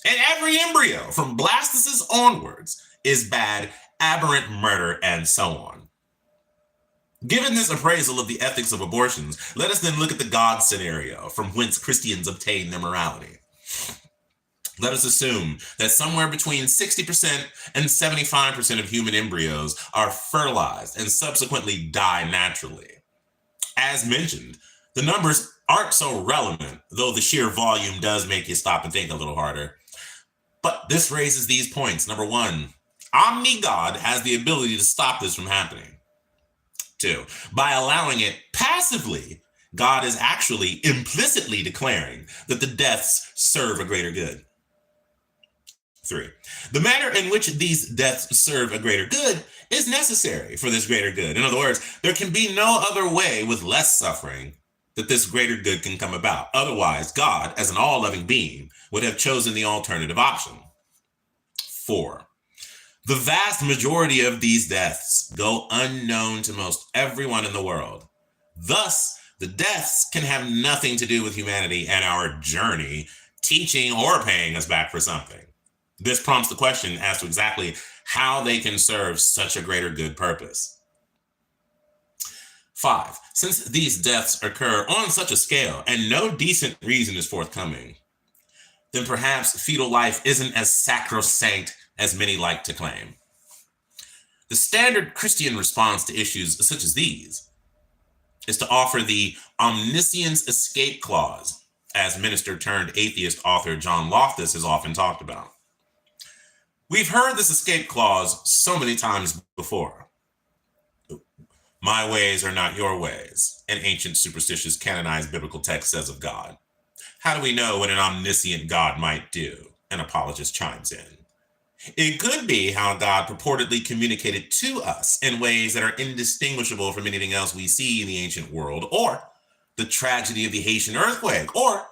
and every embryo from blastocysts onwards, is bad, aberrant murder, and so on. Given this appraisal of the ethics of abortions, let us then look at the God scenario from whence Christians obtain their morality. Let us assume that somewhere between 60% and 75% of human embryos are fertilized and subsequently die naturally. As mentioned, the numbers aren't so relevant, though the sheer volume does make you stop and think a little harder. But this raises these points. Number one, Omni-God has the ability to stop this from happening. 2, by allowing it passively, God is actually implicitly declaring that the deaths serve a greater good. 3, the manner in which these deaths serve a greater good is necessary for this greater good. In other words, there can be no other way with less suffering that this greater good can come about. Otherwise, God, as an all-loving being, would have chosen the alternative option. 4, the vast majority of these deaths go unknown to most everyone in the world. Thus, the deaths can have nothing to do with humanity and our journey, teaching or paying us back for something. This prompts the question as to exactly how they can serve such a greater good purpose. 5, since these deaths occur on such a scale and no decent reason is forthcoming, then perhaps fetal life isn't as sacrosanct as many like to claim. The standard Christian response to issues such as these is to offer the omniscience escape clause, as minister turned atheist author John Loftus has often talked about. We've heard this escape clause so many times before. My ways are not your ways, an ancient superstitious canonized biblical text says of God. How do we know what an omniscient God might do? An apologist chimes in. It could be how God purportedly communicated to us in ways that are indistinguishable from anything else we see in the ancient world, or the tragedy of the Haitian earthquake, or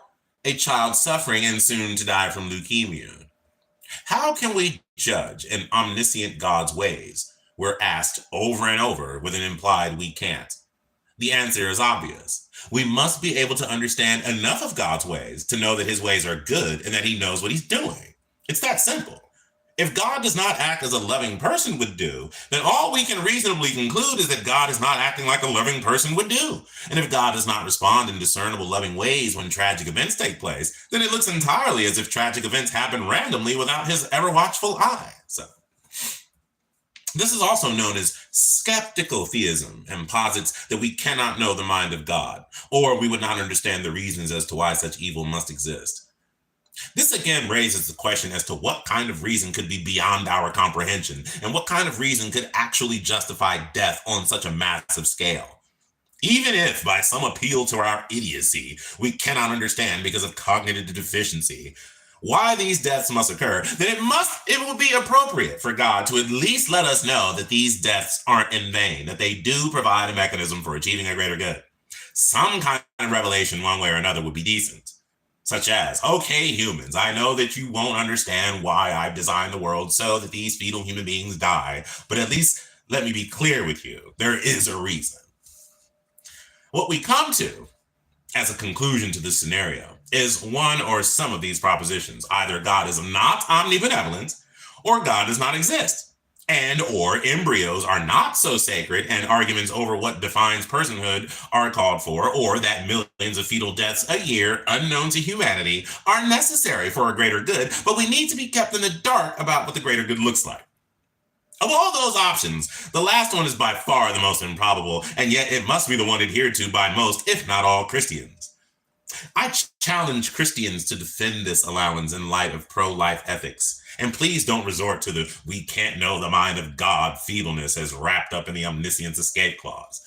a child suffering and soon to die from leukemia. How can we judge an omniscient God's ways? We're asked over and over with an implied we can't. The answer is obvious. We must be able to understand enough of God's ways to know that his ways are good and that he knows what he's doing. It's that simple. If God does not act as a loving person would do, then all we can reasonably conclude is that God is not acting like a loving person would do. And if God does not respond in discernible, loving ways when tragic events take place, then it looks entirely as if tragic events happen randomly without his ever-watchful eye. So, this is also known as skeptical theism and posits that we cannot know the mind of God, or we would not understand the reasons as to why such evil must exist. This again raises the question as to what kind of reason could be beyond our comprehension, and what kind of reason could actually justify death on such a massive scale. Even if, by some appeal to our idiocy, we cannot understand because of cognitive deficiency why these deaths must occur, then it will be appropriate for God to at least let us know that these deaths aren't in vain, that they do provide a mechanism for achieving a greater good. Some kind of revelation one way or another would be decent. Such as, okay, humans, I know that you won't understand why I've designed the world so that these fetal human beings die, but at least let me be clear with you. There is a reason. What we come to as a conclusion to this scenario is one or some of these propositions. Either God is not omnibenevolent, or God does not exist. And or embryos are not so sacred and arguments over what defines personhood are called for, or that millions of fetal deaths a year unknown to humanity are necessary for a greater good, but we need to be kept in the dark about what the greater good looks like. Of all those options, the last one is by far the most improbable, and yet it must be the one adhered to by most, if not all, Christians. I challenge Christians to defend this allowance in light of pro-life ethics. And please don't resort to the "we can't know the mind of God" feebleness as wrapped up in the omniscience escape clause.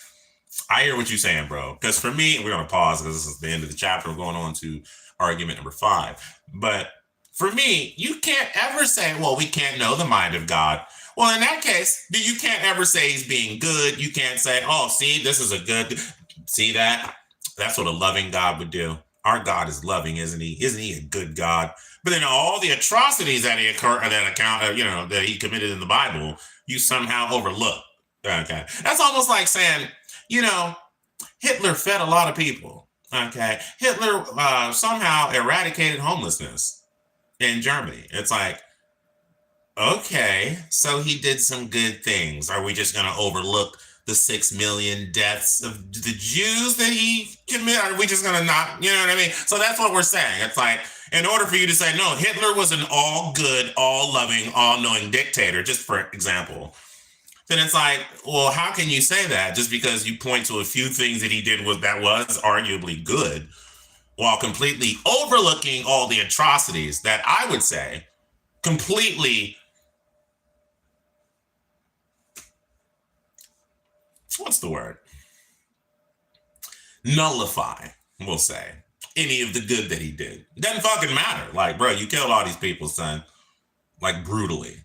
I hear what you're saying, bro. Because for me, we're going to pause because this is the end of the chapter. We're going on to argument number 5. But for me, you can't ever say, well, we can't know the mind of God. Well, in that case, you can't ever say he's being good. You can't say, oh, see, this is a good, see that? That's what a loving God would do. Our God is loving, isn't he? Isn't he a good God? But then all the atrocities that that he committed in the Bible, you somehow overlook. Okay, that's almost like saying, Hitler fed a lot of people. Okay, Hitler somehow eradicated homelessness in Germany. It's like, okay, so he did some good things. Are we just going to overlook the 6 million deaths of the Jews that he committed? Are we just going to not, you know what I mean? So that's what we're saying. It's like, in order for you to say, no, Hitler was an all good, all loving, all knowing dictator, just for example, then it's like, well, how can you say that just because you point to a few things that he did that was arguably good, while completely overlooking all the atrocities that I would say completely, what's the word? Nullify, we'll say, any of the good that he did. It doesn't fucking matter. Like, bro, you killed all these people, son, like brutally.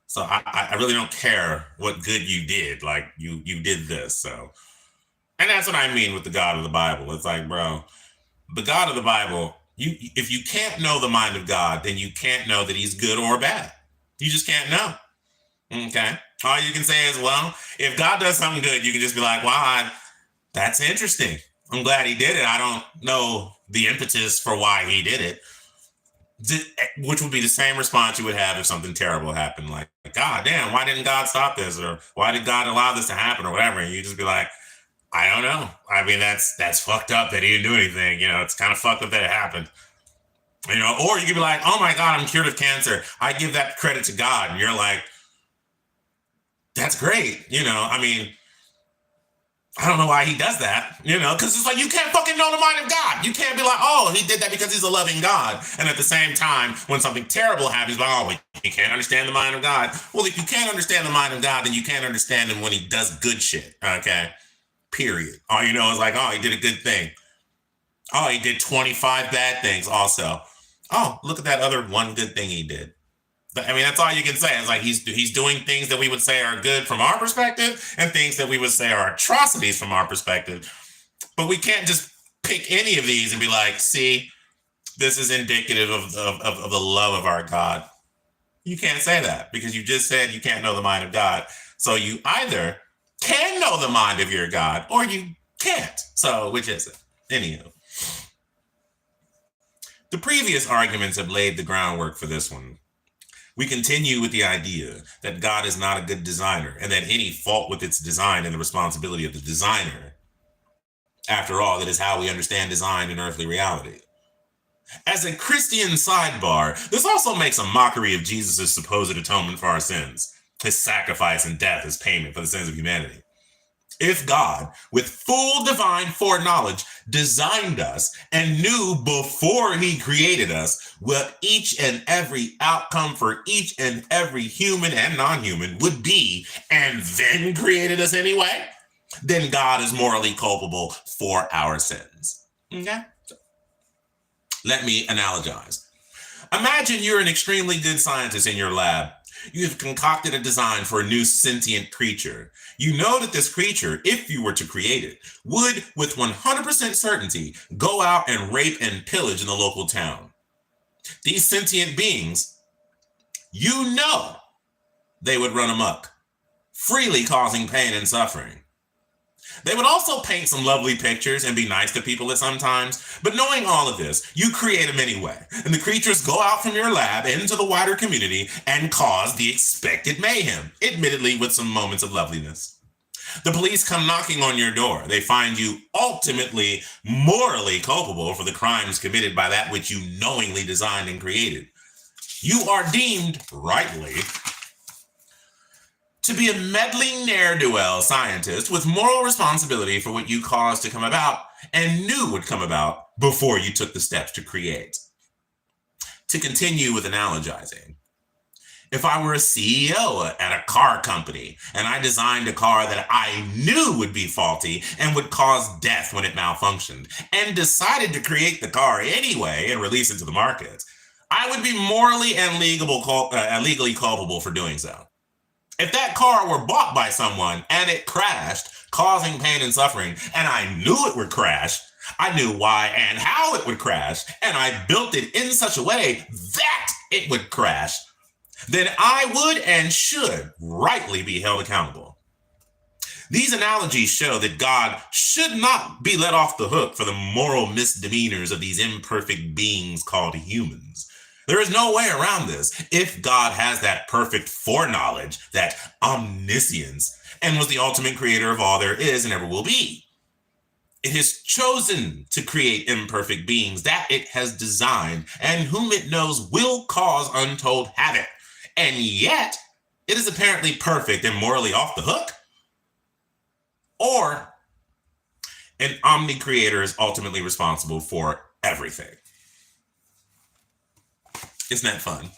So I really don't care what good you did. Like, you did this. So, and that's what I mean with the God of the Bible. It's like, bro, the God of the Bible, if you can't know the mind of God, then you can't know that he's good or bad. You just can't know. Okay. All you can say is, well, if God does something good, you can just be like, wow, that's interesting. I'm glad he did it. I don't know the impetus for why he did it. Which would be the same response you would have if something terrible happened. Like, God damn, why didn't God stop this? Or why did God allow this to happen? Or whatever. And you just be like, I don't know. I mean, that's fucked up that he didn't do anything. It's kind of fucked up that it happened. Or you could be like, oh my God, I'm cured of cancer. I give that credit to God. And you're like, that's great. I mean, I don't know why he does that, because it's like you can't fucking know the mind of God. You can't be like, oh, he did that because he's a loving God. And at the same time, when something terrible happens, like, oh, you can't understand the mind of God. Well, if you can't understand the mind of God, then you can't understand him when he does good shit, okay? Period. All you know is like, oh, he did a good thing. Oh, he did 25 bad things also. Oh, look at that other one good thing he did. I mean, that's all you can say. It's like he's doing things that we would say are good from our perspective and things that we would say are atrocities from our perspective. But we can't just pick any of these and be like, see, this is indicative of the love of our God. You can't say that because you just said you can't know the mind of God. So you either can know the mind of your God or you can't. So which is it? Anywho. The previous arguments have laid the groundwork for this one. We continue with the idea that God is not a good designer and that any fault with its design is the responsibility of the designer. After all, that is how we understand design in earthly reality. As a Christian sidebar, this also makes a mockery of Jesus' supposed atonement for our sins, his sacrifice and death as payment for the sins of humanity. If God, with full divine foreknowledge, designed us and knew before he created us what each and every outcome for each and every human and non-human would be, and then created us anyway, then God is morally culpable for our sins. Okay? Let me analogize. Imagine you're an extremely good scientist in your lab. You've concocted a design for a new sentient creature. You know that this creature, if you were to create it, would, with 100% certainty, go out and rape and pillage in the local town. These sentient beings, you know, they would run amok, freely causing pain and suffering. They would also paint some lovely pictures and be nice to people at some times, but knowing all of this, you create them anyway, and the creatures go out from your lab into the wider community and cause the expected mayhem, admittedly with some moments of loveliness. The police come knocking on your door. They find you ultimately morally culpable for the crimes committed by that which you knowingly designed and created. You are deemed, rightly, to be a meddling ne'er-do-well scientist with moral responsibility for what you caused to come about and knew would come about before you took the steps to create. To continue with analogizing, if I were a CEO at a car company and I designed a car that I knew would be faulty and would cause death when it malfunctioned and decided to create the car anyway and release it to the market, I would be morally and legally culpable for doing so. If that car were bought by someone and it crashed, causing pain and suffering, and I knew it would crash, I knew why and how it would crash, and I built it in such a way that it would crash, then I would and should rightly be held accountable. These analogies show that God should not be let off the hook for the moral misdemeanors of these imperfect beings called humans. There is no way around this if God has that perfect foreknowledge, that omniscience, and was the ultimate creator of all there is and ever will be. It has chosen to create imperfect beings that it has designed and whom it knows will cause untold havoc. And yet, it is apparently perfect and morally off the hook. Or an omni-creator is ultimately responsible for everything. Isn't that fun?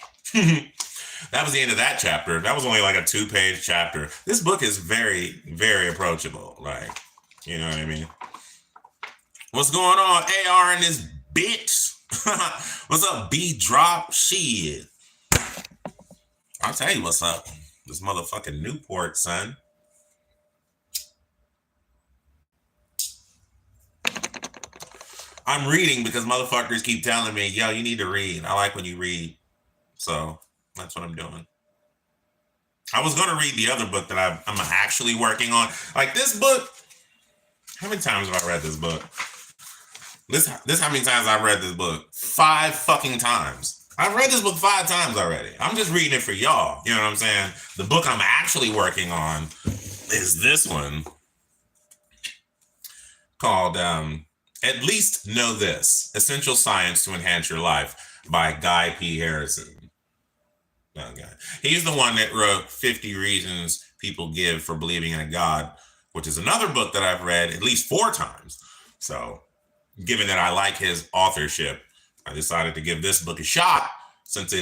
That was the end of that chapter. That was only like a 2-page chapter. This book is very, very approachable. Like, you know what I mean? What's going on, AR and this bitch? What's up, B-Drop? Shit. I'll tell you what's up. This motherfucking Newport, son. I'm reading because motherfuckers keep telling me, yo, you need to read. I like when you read. So that's what I'm doing. I was going to read the other book that I'm actually working on. Like this book. How many times have I read this book? This how many times I've read this book? 5 fucking times. I've read this book 5 times already. I'm just reading it for y'all. You know what I'm saying? The book I'm actually working on is this one called At Least Know This, Essential Science to Enhance Your Life by Guy P. Harrison. Oh, God. He's the one that wrote 50 Reasons People Give for Believing in a God. which is another book that I've read at least 4 times. So given that I like his authorship, I decided to give this book a shot since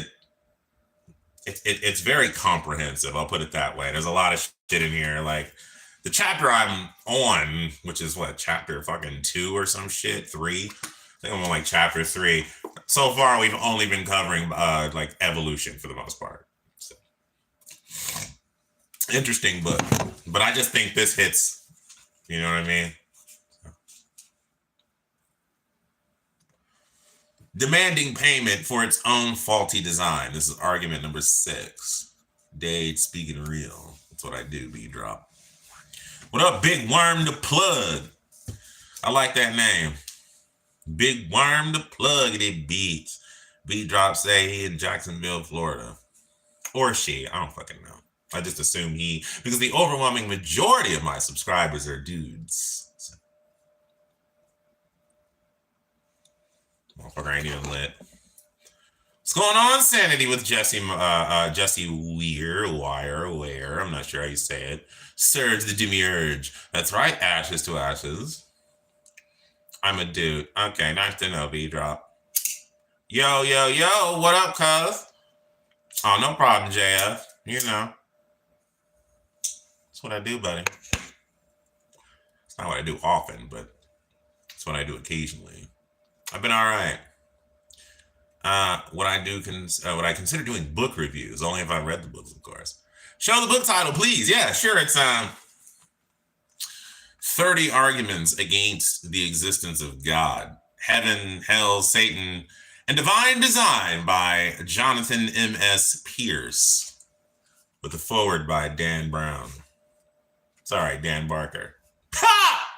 it's very comprehensive. I'll put it that way. There's a lot of shit in here. Like the chapter I'm on, which is what, chapter fucking 2 or some shit, 3. I think I'm on like chapter 3. So far, we've only been covering like evolution for the most part. So, interesting book, but I just think this hits. You know what I mean? Demanding payment for its own faulty design. This is argument number 6. Dade speaking real. That's what I do, B-Drop. What up, Big Worm the Plug? I like that name. Big Worm the Plug, it beats. B-Drop say he in Jacksonville, Florida. Or she, I don't fucking know. I just assume he, because the overwhelming majority of my subscribers are dudes. So. Motherfucker ain't even lit. What's going on, Sanity, with Jesse Wire, I'm not sure how you say it. Surge the Demiurge. That's right, ashes to ashes. I'm a dude. Okay, nice to know, B-Drop. Yo, what up, cuz? Oh, no problem, JF. You know. That's what I do, buddy. It's not what I do often, but it's what I do occasionally. I've been all right. What I consider doing book reviews, only if I read the books, of course. Show the book title, please. Yeah, sure. It's 30 Arguments Against the Existence of God, Heaven, Hell, Satan, and Divine Design by Jonathan M.S. Pierce, with a foreword by Dan Brown. Sorry, Dan Barker. Ha!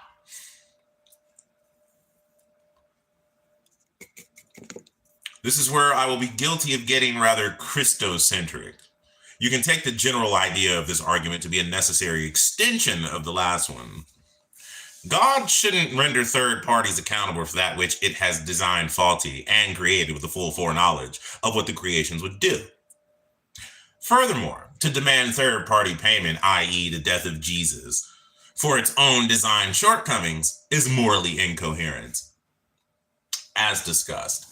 This is where I will be guilty of getting rather Christocentric. You can take the general idea of this argument to be a necessary extension of the last one. God shouldn't render third parties accountable for that which it has designed faulty and created with the full foreknowledge of what the creations would do. Furthermore, to demand third-party payment, i.e. the death of Jesus, for its own design shortcomings is morally incoherent. As discussed,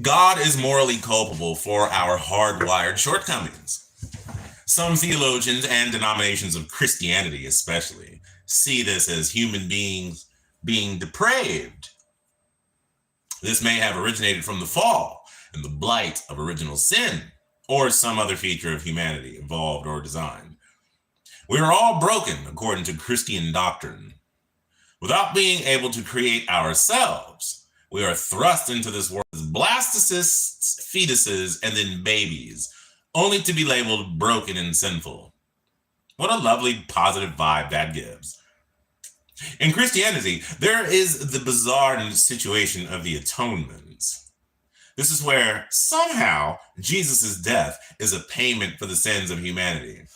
God is morally culpable for our hardwired shortcomings. Some theologians and denominations of Christianity especially see this as human beings being depraved. This may have originated from the fall and the blight of original sin, or some other feature of humanity involved or designed. We are all broken according to Christian doctrine. Without being able to create ourselves, we are thrust into this world as blastocysts, fetuses, and then babies, only to be labeled broken and sinful. What a lovely positive vibe that gives. In Christianity, there is the bizarre situation of the atonement. This is where somehow Jesus' death is a payment for the sins of humanity,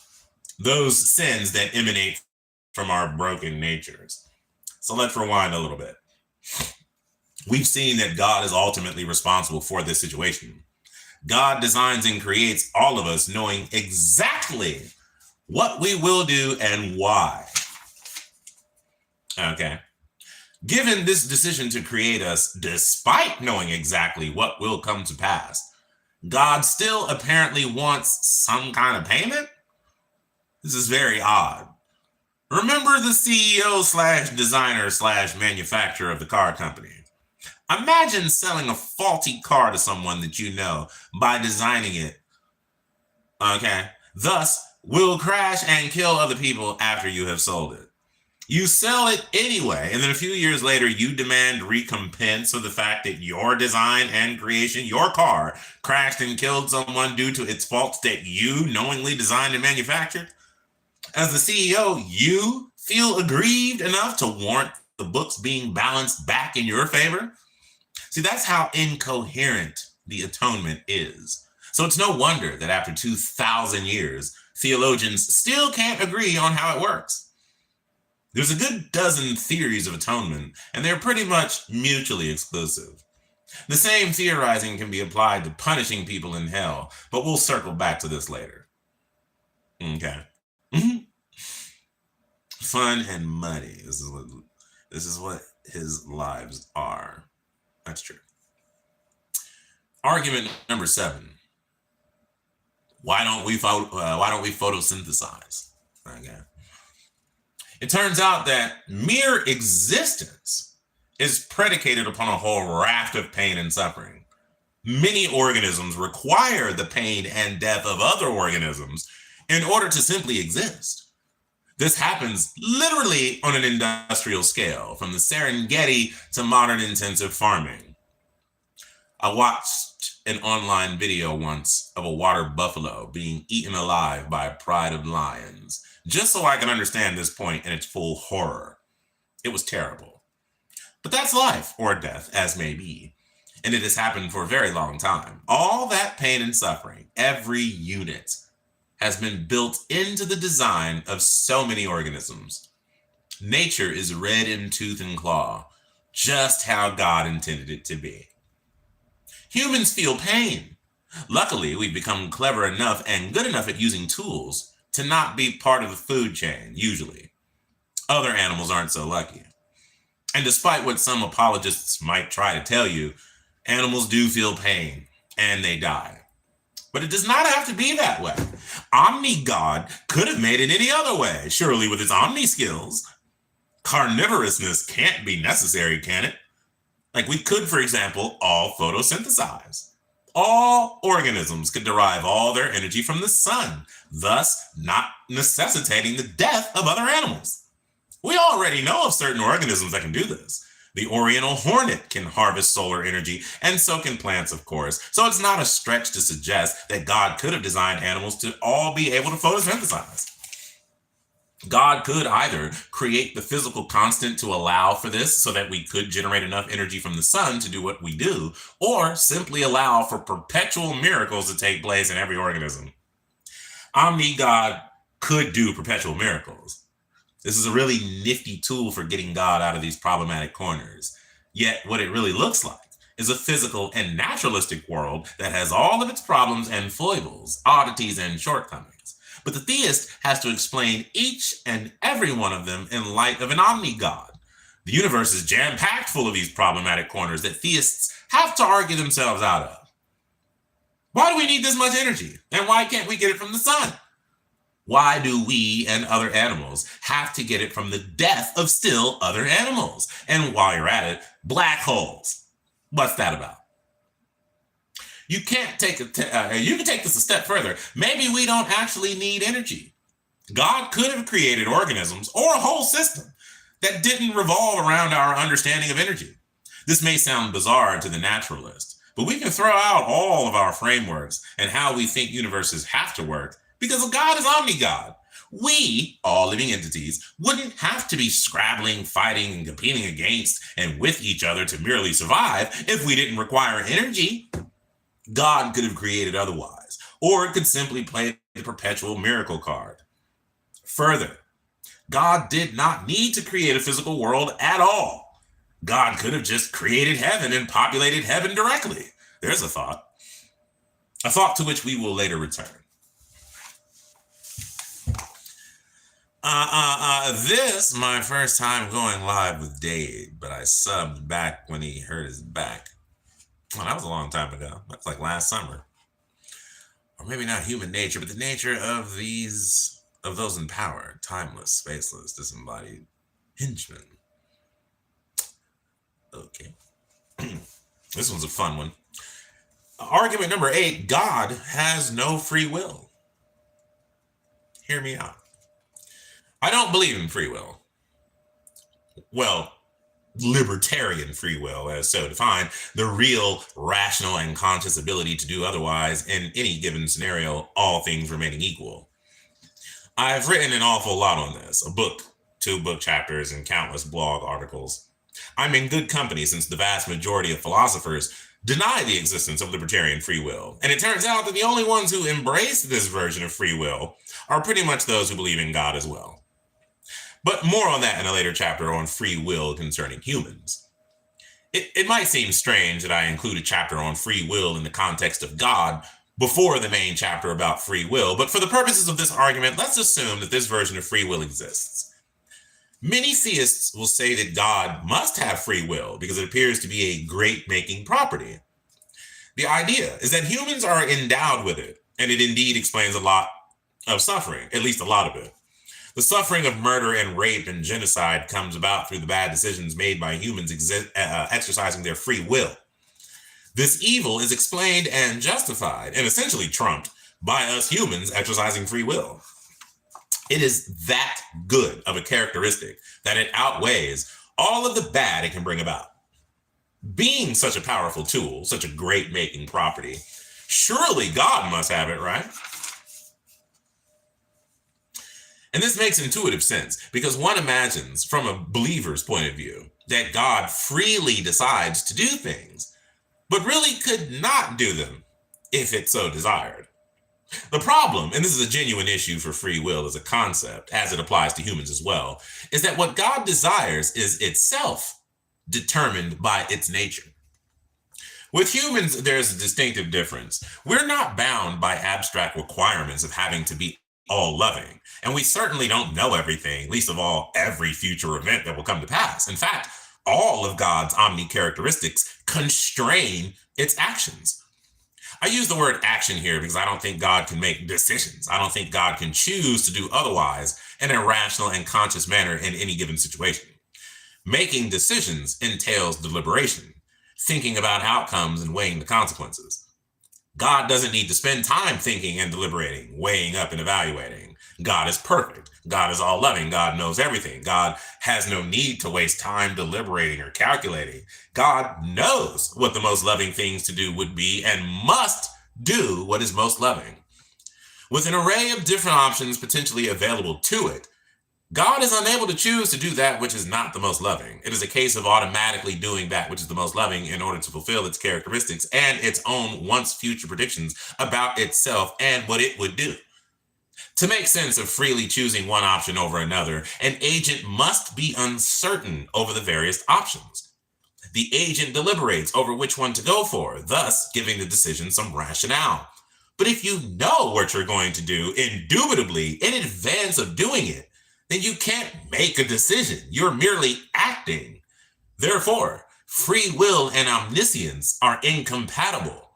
those sins that emanate from our broken natures. So let's rewind a little bit. We've seen that God is ultimately responsible for this situation. God designs and creates all of us knowing exactly what we will do and why. Okay. Given this decision to create us, despite knowing exactly what will come to pass, God still apparently wants some kind of payment? This is very odd. Remember the CEO/designer/manufacturer of the car company. Imagine selling a faulty car to someone that you know by designing it. Okay. Thus, will crash and kill other people after you have sold it. You sell it anyway, and then a few years later, you demand recompense for the fact that your design and creation, your car, crashed and killed someone due to its faults that you knowingly designed and manufactured. As the CEO, you feel aggrieved enough to warrant the books being balanced back in your favor? See, that's how incoherent the atonement is. So it's no wonder that after 2,000 years, theologians still can't agree on how it works. There's a good dozen theories of atonement, and they're pretty much mutually exclusive. The same theorizing can be applied to punishing people in hell, but we'll circle back to this later. Okay. Fun and money. This is what his lives are. That's true. Argument number 7. Why don't we photosynthesize? Okay. It turns out that mere existence is predicated upon a whole raft of pain and suffering. Many organisms require the pain and death of other organisms in order to simply exist. This happens literally on an industrial scale, from the Serengeti to modern intensive farming. I watched an online video once of a water buffalo being eaten alive by a pride of lions, just so I can understand this point in its full horror. It was terrible. But that's life, or death, as may be. And it has happened for a very long time. All that pain and suffering, every unit, has been built into the design of so many organisms. Nature is red in tooth and claw, just how God intended it to be. Humans feel pain. Luckily, we've become clever enough and good enough at using tools to not be part of the food chain, usually. Other animals aren't so lucky. And despite what some apologists might try to tell you, animals do feel pain, and they die. But it does not have to be that way. Omni-God could have made it any other way, surely with its omni skills. Carnivorousness can't be necessary, can it? Like we could, for example, all photosynthesize. All organisms could derive all their energy from the sun, thus not necessitating the death of other animals. We already know of certain organisms that can do this. The oriental hornet can harvest solar energy, and so can plants, of course. So it's not a stretch to suggest that God could have designed animals to all be able to photosynthesize. God could either create the physical constant to allow for this so that we could generate enough energy from the sun to do what we do, or simply allow for perpetual miracles to take place in every organism. Omni-God could do perpetual miracles. This is a really nifty tool for getting God out of these problematic corners. Yet what it really looks like is a physical and naturalistic world that has all of its problems and foibles, oddities and shortcomings. But the theist has to explain each and every one of them in light of an omni-God. The universe is jam-packed full of these problematic corners that theists have to argue themselves out of. Why do we need this much energy? And why can't we get it from the sun? Why do we and other animals have to get it from the death of still other animals? And while you're at it, black holes. What's that about? You can take this a step further. Maybe we don't actually need energy. God could have created organisms or a whole system that didn't revolve around our understanding of energy. This may sound bizarre to the naturalist, but we can throw out all of our frameworks and how we think universes have to work because God is omni-God. We, all living entities, wouldn't have to be scrabbling, fighting, and competing against and with each other to merely survive if we didn't require energy. God could have created otherwise, or it could simply play the perpetual miracle card. Further, God did not need to create a physical world at all. God could have just created heaven and populated heaven directly. There's a thought to which we will later return. This my first time going live with Dade, but I subbed back when he hurt his back. Well, that was a long time ago. That's like last summer. Or maybe not human nature, but the nature of those in power, timeless, spaceless, disembodied henchmen. Okay. This one's a fun one. Argument number 8, God has no free will. Hear me out. I don't believe in free will. Well, libertarian free will, as so defined, the real, rational, and conscious ability to do otherwise in any given scenario, all things remaining equal. I've written an awful lot on this, a book, 2 book chapters, and countless blog articles. I'm in good company since the vast majority of philosophers deny the existence of libertarian free will, and it turns out that the only ones who embrace this version of free will are pretty much those who believe in God as well. But more on that in a later chapter on free will concerning humans. It might seem strange that I include a chapter on free will in the context of God before the main chapter about free will, but for the purposes of this argument, let's assume that this version of free will exists. Many theists will say that God must have free will because it appears to be a great-making property. The idea is that humans are endowed with it, and it indeed explains a lot of suffering, at least a lot of it. The suffering of murder and rape and genocide comes about through the bad decisions made by humans exercising their free will. This evil is explained and justified and essentially trumped by us humans exercising free will. It is that good of a characteristic that it outweighs all of the bad it can bring about. Being such a powerful tool, such a great-making property, surely God must have it, right? And this makes intuitive sense because one imagines, from a believer's point of view, that God freely decides to do things, but really could not do them if it so desired. The problem, and this is a genuine issue for free will as a concept, as it applies to humans as well, is that what God desires is itself determined by its nature. With humans, there's a distinctive difference. We're not bound by abstract requirements of having to be all loving, and we certainly don't know everything, least of all, every future event that will come to pass. In fact, all of God's omni characteristics constrain its actions. I use the word action here because I don't think God can make decisions. I don't think God can choose to do otherwise in a rational and conscious manner in any given situation. Making decisions entails deliberation, thinking about outcomes and weighing the consequences. God doesn't need to spend time thinking and deliberating, weighing up and evaluating. God is perfect. God is all loving. God knows everything. God has no need to waste time deliberating or calculating. God knows what the most loving things to do would be and must do what is most loving. With an array of different options potentially available to it, God is unable to choose to do that which is not the most loving. It is a case of automatically doing that which is the most loving in order to fulfill its characteristics and its own once future predictions about itself and what it would do. To make sense of freely choosing one option over another, an agent must be uncertain over the various options. The agent deliberates over which one to go for, thus giving the decision some rationale. But if you know what you're going to do indubitably in advance of doing it, then you can't make a decision. You're merely acting. Therefore, free will and omniscience are incompatible.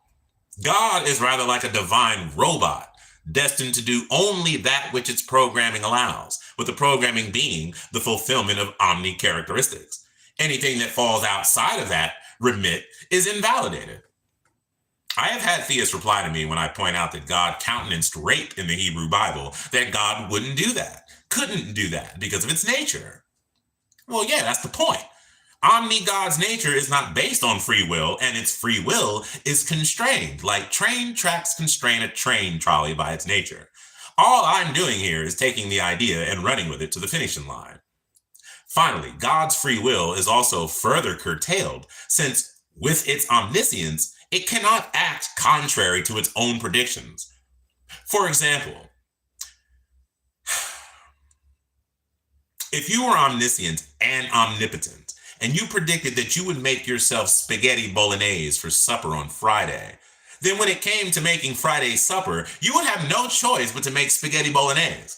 God is rather like a divine robot, destined to do only that which its programming allows, with the programming being the fulfillment of omni characteristics. Anything that falls outside of that remit is invalidated. I have had theists reply to me when I point out that God countenanced rape in the Hebrew Bible, that God wouldn't do that, couldn't do that because of its nature. Well, yeah, that's the point. Omni God's nature is not based on free will, and its free will is constrained, like train tracks constrain a train trolley by its nature. All I'm doing here is taking the idea and running with it to the finishing line. Finally, God's free will is also further curtailed, since with its omniscience, it cannot act contrary to its own predictions. For example, if you were omniscient and omnipotent, and you predicted that you would make yourself spaghetti bolognese for supper on Friday, then when it came to making Friday's supper, you would have no choice but to make spaghetti bolognese.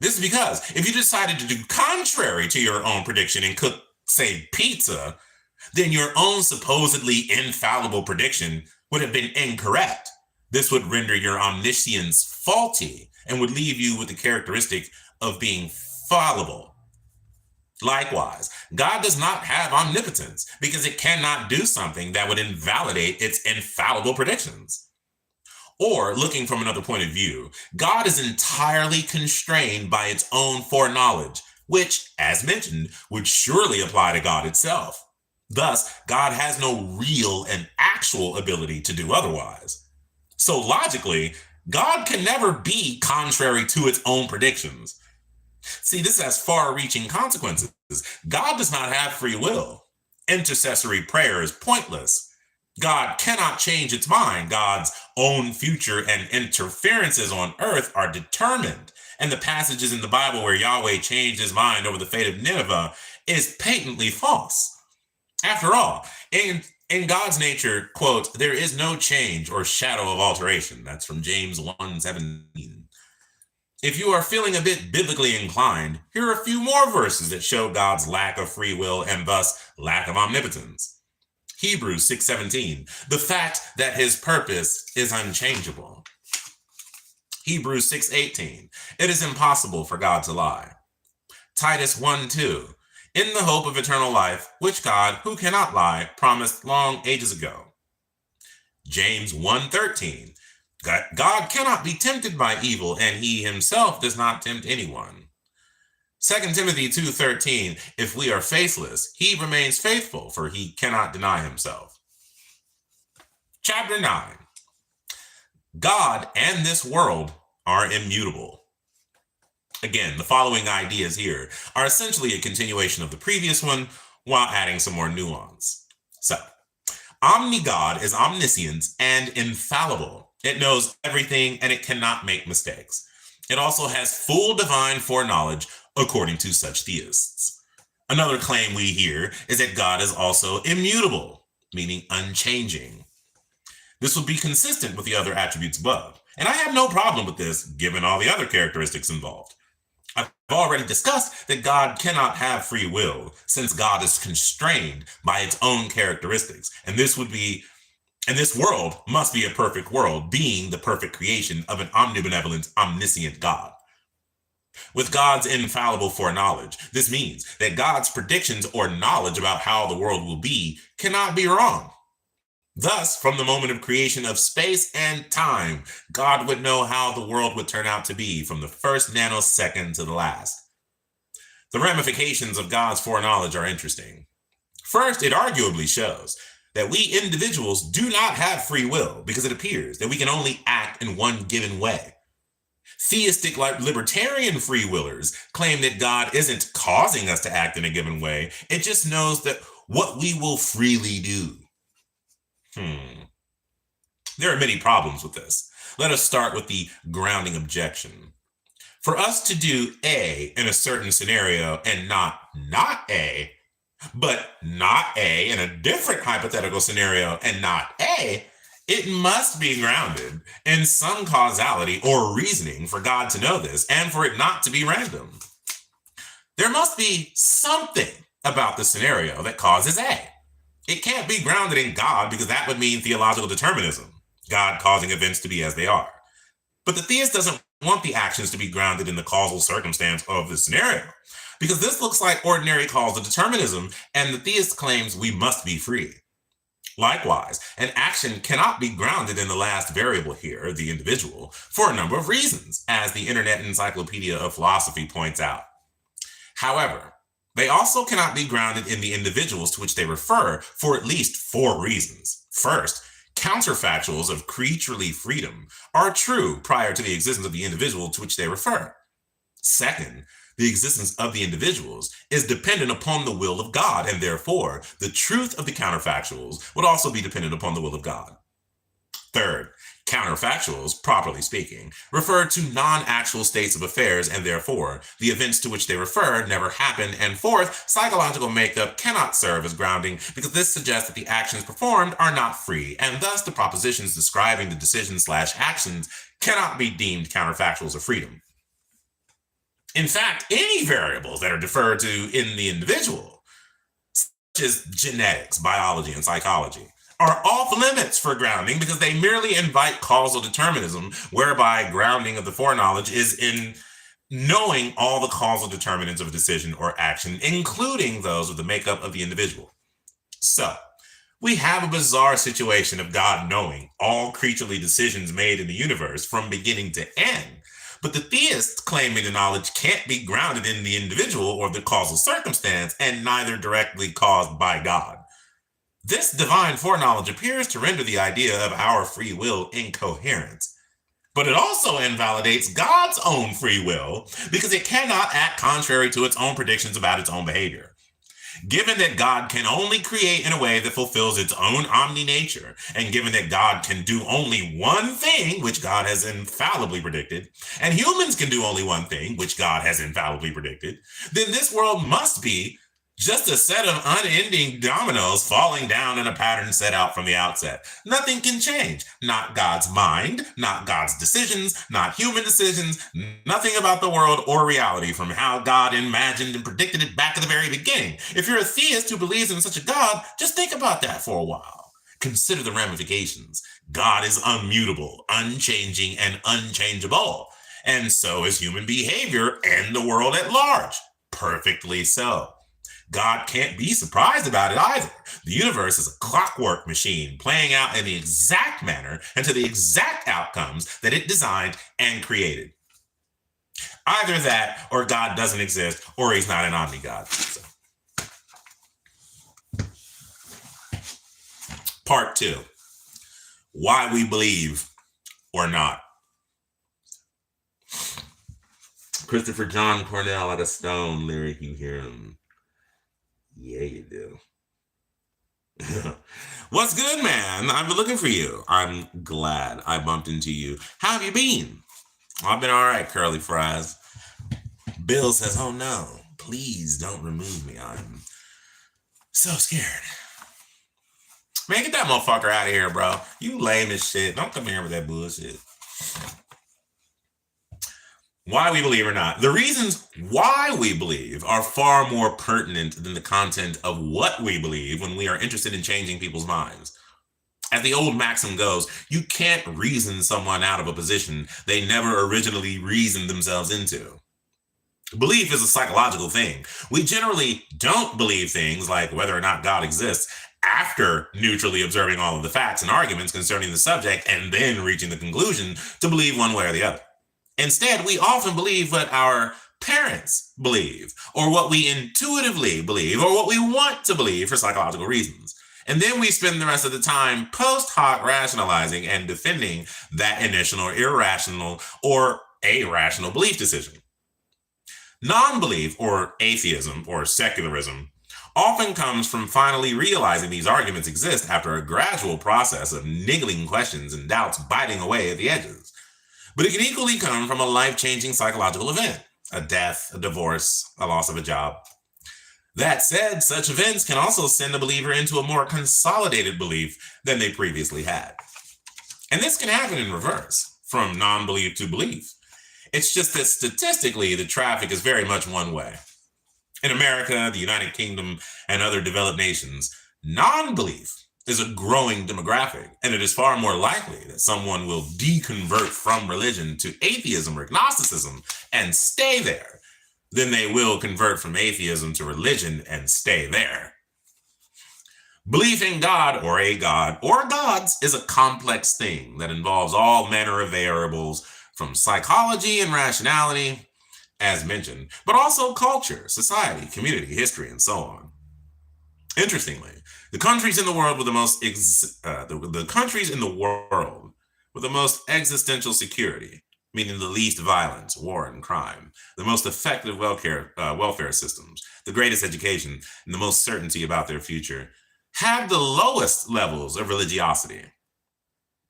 This is because if you decided to do contrary to your own prediction and cook, say, pizza, then your own supposedly infallible prediction would have been incorrect. This would render your omniscience faulty and would leave you with the characteristic of being fallible. Likewise, God does not have omnipotence because it cannot do something that would invalidate its infallible predictions. Or, looking from another point of view, God is entirely constrained by its own foreknowledge, which, as mentioned, would surely apply to God itself. Thus, God has no real and actual ability to do otherwise. So logically, God can never be contrary to its own predictions. See, this has far-reaching consequences. God does not have free will. Intercessory prayer is pointless. God cannot change its mind. God's own future and interferences on earth are determined. And the passages in the Bible where Yahweh changed his mind over the fate of Nineveh is patently false. After all, in God's nature, quote, there is no change or shadow of alteration. That's from James 1:17. If you are feeling a bit biblically inclined, here are a few more verses that show God's lack of free will and thus lack of omnipotence. Hebrews 6:17, the fact that his purpose is unchangeable. Hebrews 6:18, it is impossible for God to lie. Titus 1:2, in the hope of eternal life, which God, who cannot lie, promised long ages ago. James 1:13, God cannot be tempted by evil, and he himself does not tempt anyone. 2 Timothy 2:13, if we are faithless, he remains faithful, for he cannot deny himself. Chapter 9, God and this world are immutable. Again, the following ideas here are essentially a continuation of the previous one while adding some more nuance. So, omni-God is omniscient and infallible. It knows everything and it cannot make mistakes. It also has full divine foreknowledge according to such theists. Another claim we hear is that God is also immutable, meaning unchanging. This would be consistent with the other attributes above, and I have no problem with this given all the other characteristics involved. I've already discussed that God cannot have free will since God is constrained by its own characteristics, and this world must be a perfect world, being the perfect creation of an omnibenevolent, omniscient God. With God's infallible foreknowledge, this means that God's predictions or knowledge about how the world will be cannot be wrong. Thus, from the moment of creation of space and time, God would know how the world would turn out to be from the first nanosecond to the last. The ramifications of God's foreknowledge are interesting. First, it arguably shows that we individuals do not have free will because it appears that we can only act in one given way. Theistic libertarian free willers claim that God isn't causing us to act in a given way. It just knows that what we will freely do. There are many problems with this. Let us start with the grounding objection. For us to do A in a certain scenario and not A, but not A in a different hypothetical scenario and not A, it must be grounded in some causality or reasoning for God to know this and for it not to be random. There must be something about the scenario that causes A. It can't be grounded in God because that would mean theological determinism, God causing events to be as they are. But the theist doesn't want the actions to be grounded in the causal circumstance of the scenario because this looks like ordinary causal determinism, and the theist claims we must be free. Likewise, an action cannot be grounded in the last variable here, the individual, for a number of reasons, as the Internet Encyclopedia of Philosophy points out. However, they also cannot be grounded in the individuals to which they refer for at least 4 reasons. First, counterfactuals of creaturely freedom are true prior to the existence of the individual to which they refer. Second, the existence of the individuals is dependent upon the will of God, and therefore, the truth of the counterfactuals would also be dependent upon the will of God. Third, counterfactuals, properly speaking, refer to non-actual states of affairs, and therefore, the events to which they refer never happen. And fourth, psychological makeup cannot serve as grounding because this suggests that the actions performed are not free, and thus the propositions describing the decisions/actions cannot be deemed counterfactuals of freedom. In fact, any variables that are deferred to in the individual, such as genetics, biology, and psychology, are off limits for grounding because they merely invite causal determinism, whereby grounding of the foreknowledge is in knowing all the causal determinants of a decision or action, including those of the makeup of the individual. So, we have a bizarre situation of God knowing all creaturely decisions made in the universe from beginning to end, but the theists claiming the knowledge can't be grounded in the individual or the causal circumstance, and neither directly caused by God. This divine foreknowledge appears to render the idea of our free will incoherent, but it also invalidates God's own free will because it cannot act contrary to its own predictions about its own behavior. Given that God can only create in a way that fulfills its own omni-nature, and given that God can do only one thing, which God has infallibly predicted, and humans can do only one thing, which God has infallibly predicted, then this world must be Just a set of unending dominoes falling down in a pattern set out from the outset. Nothing can change. Not God's mind, not God's decisions, not human decisions, nothing about the world or reality from how God imagined and predicted it back at the very beginning. If you're a theist who believes in such a God, just think about that for a while. Consider the ramifications. God is immutable, unchanging, and unchangeable. And so is human behavior and the world at large. Perfectly so. God can't be surprised about it either. The universe is a clockwork machine playing out in the exact manner and to the exact outcomes that it designed and created. Either that or God doesn't exist or he's not an omni-God. So. Part 2. Why we believe or not. Christopher John Cornell like a stone lyric, you hear him. Yeah, you do. What's good, man? I've been looking for you. I'm glad I bumped into you. How have you been? I've been all right, curly fries. Bill says, oh no, please don't remove me. I'm so scared. Man, get that motherfucker out of here, bro. You lame as shit. Don't come here with that bullshit. Why we believe or not. The reasons why we believe are far more pertinent than the content of what we believe when we are interested in changing people's minds. As the old maxim goes, you can't reason someone out of a position they never originally reasoned themselves into. Belief is a psychological thing. We generally don't believe things like whether or not God exists after neutrally observing all of the facts and arguments concerning the subject and then reaching the conclusion to believe one way or the other. Instead, we often believe what our parents believe, or what we intuitively believe, or what we want to believe for psychological reasons. And then we spend the rest of the time post hoc rationalizing and defending that initial or irrational or irrational belief decision. Non-belief, or atheism, or secularism, often comes from finally realizing these arguments exist after a gradual process of niggling questions and doubts biting away at the edges. But it can equally come from a life-changing psychological event, a death, a divorce, a loss of a job. That said, such events can also send a believer into a more consolidated belief than they previously had. And this can happen in reverse, from non-belief to belief. It's just that statistically, the traffic is very much one way. In America, the United Kingdom, and other developed nations, non-belief is a growing demographic, and it is far more likely that someone will deconvert from religion to atheism or agnosticism and stay there than they will convert from atheism to religion and stay there. Belief in God or a God or gods is a complex thing that involves all manner of variables from psychology and rationality, as mentioned, but also culture, society, community, history, and so on. Interestingly, the countries in the world with the most existential security, meaning the least violence, war, and crime, the most effective welfare systems, the greatest education, and the most certainty about their future, have the lowest levels of religiosity.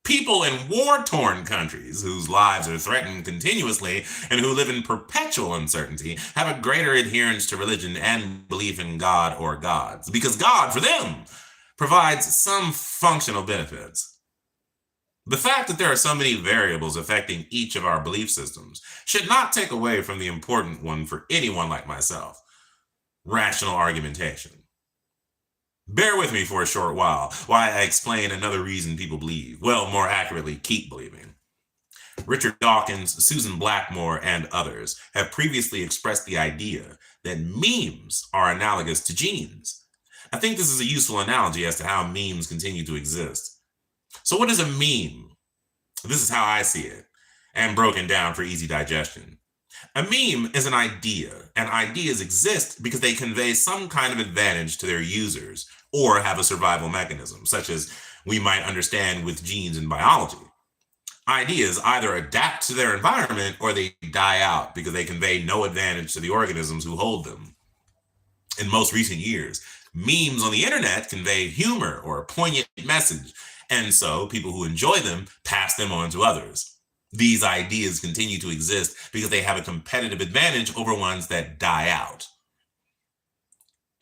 People in war-torn countries whose lives are threatened continuously and who live in perpetual uncertainty have a greater adherence to religion and belief in God or gods, because God, for them, provides some functional benefits. The fact that there are so many variables affecting each of our belief systems should not take away from the important one for anyone like myself: rational argumentation. Bear with me for a short while I explain another reason people believe, well, more accurately, keep believing. Richard Dawkins, Susan Blackmore, and others have previously expressed the idea that memes are analogous to genes. I think this is a useful analogy as to how memes continue to exist. So what is a meme? This is how I see it, and broken down for easy digestion. A meme is an idea, and ideas exist because they convey some kind of advantage to their users or have a survival mechanism, such as we might understand with genes in biology. Ideas either adapt to their environment or they die out because they convey no advantage to the organisms who hold them. In most recent years, memes on the internet convey humor or a poignant message, and so people who enjoy them pass them on to others. These ideas continue to exist because they have a competitive advantage over ones that die out.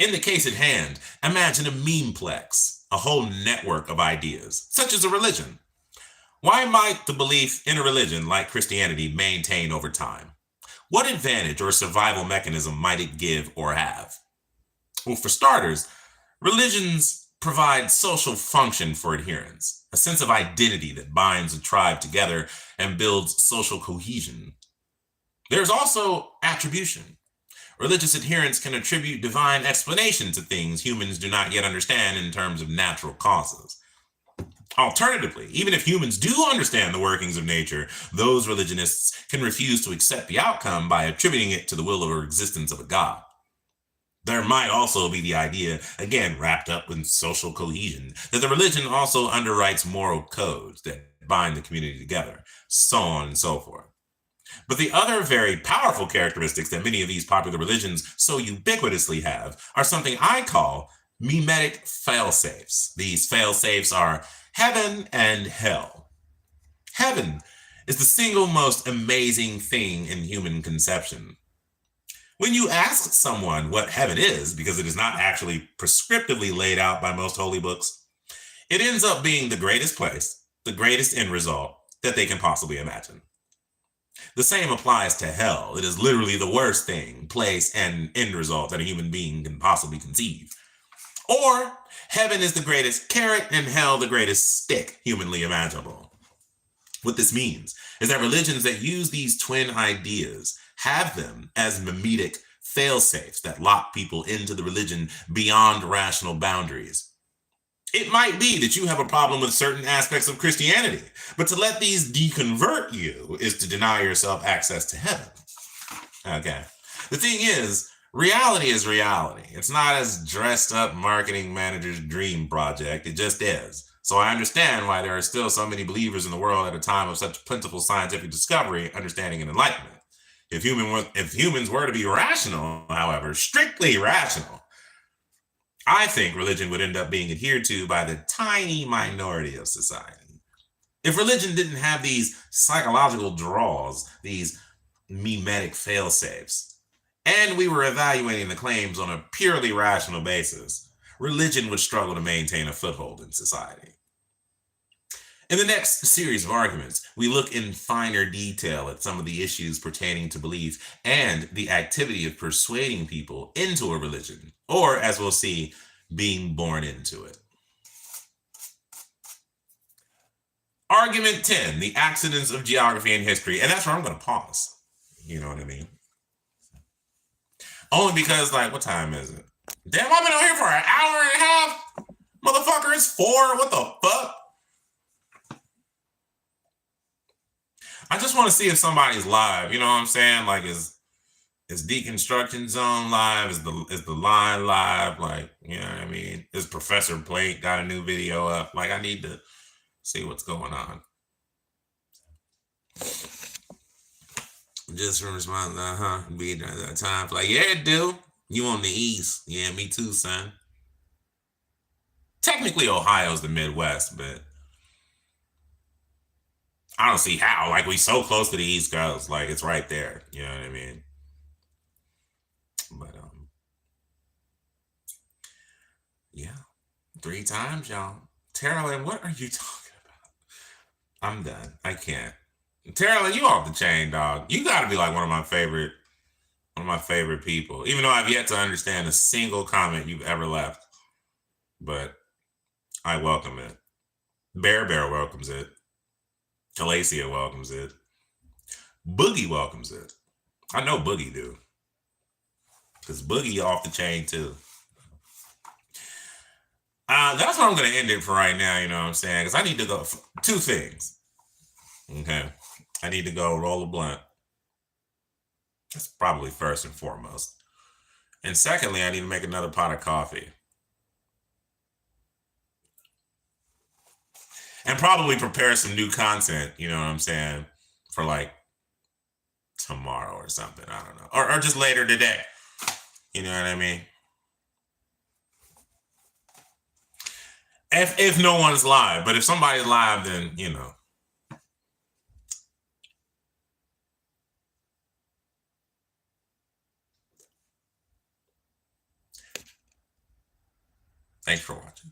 In the case at hand, imagine a memeplex, a whole network of ideas, such as a religion. Why might the belief in a religion like Christianity maintain over time? What advantage or survival mechanism might it give or have? Well, for starters, religions provide social function for adherents, a sense of identity that binds a tribe together and builds social cohesion. There's also attribution. Religious adherents can attribute divine explanation to things humans do not yet understand in terms of natural causes. Alternatively, even if humans do understand the workings of nature, those religionists can refuse to accept the outcome by attributing it to the will or existence of a god. There might also be the idea, again wrapped up in social cohesion, that the religion also underwrites moral codes that bind the community together, so on and so forth. But the other very powerful characteristics that many of these popular religions so ubiquitously have are something I call mimetic fail-safes. These fail-safes are heaven and hell. Heaven is the single most amazing thing in human conception. When you ask someone what heaven is, because it is not actually prescriptively laid out by most holy books, it ends up being the greatest place, the greatest end result that they can possibly imagine. The same applies to hell. It is literally the worst thing, place, and end result that a human being can possibly conceive. Or heaven is the greatest carrot and hell the greatest stick humanly imaginable. What this means is that religions that use these twin ideas have them as mimetic fail-safes that lock people into the religion beyond rational boundaries. It might be that you have a problem with certain aspects of Christianity, but to let these deconvert you is to deny yourself access to heaven. Okay. The thing is reality. It's not as dressed up marketing manager's dream project. It just is. So I understand why there are still so many believers in the world at a time of such plentiful scientific discovery, understanding, and enlightenment. If humans were to be rational, however, strictly rational, I think religion would end up being adhered to by the tiny minority of society. If religion didn't have these psychological draws, these mimetic fail-safes, and we were evaluating the claims on a purely rational basis, religion would struggle to maintain a foothold in society. In the next series of arguments, we look in finer detail at some of the issues pertaining to belief and the activity of persuading people into a religion, or as we'll see, being born into it. Argument 10, the accidents of geography and history. And that's where I'm going to pause. You know what I mean? Only because, what time is it? Damn, I've been on here for an hour and a half. Motherfucker, it's 4. What the fuck? I just want to see if somebody's live. You know what I'm saying? Is Deconstruction Zone live? Is the line live? You know what I mean? Is Professor Blake got a new video up? I need to see what's going on. Just from responding, be that time. Yeah, dude. You on the East. Yeah, me too, son. Technically, Ohio's the Midwest, but I don't see how. We so close to the East Coast. It's right there. You know what I mean? But, yeah. 3 times, y'all. Terrell, what are you talking about? I'm done. I can't. Terrell, you off the chain, dog. You got to be one of my favorite people, even though I've yet to understand a single comment you've ever left. But I welcome it. Bear welcomes it. Calacia welcomes it. Boogie welcomes it. I know Boogie do. Because Boogie off the chain too. That's what I'm going to end it for right now, you know what I'm saying? Because I need to go 2 things. Okay. I need to go roll a blunt. That's probably first and foremost. And secondly, I need to make another pot of coffee. And probably prepare some new content, you know what I'm saying, for tomorrow or something. I don't know. Or just later today. You know what I mean? If no one's live. But if somebody's live, then, Thanks for watching.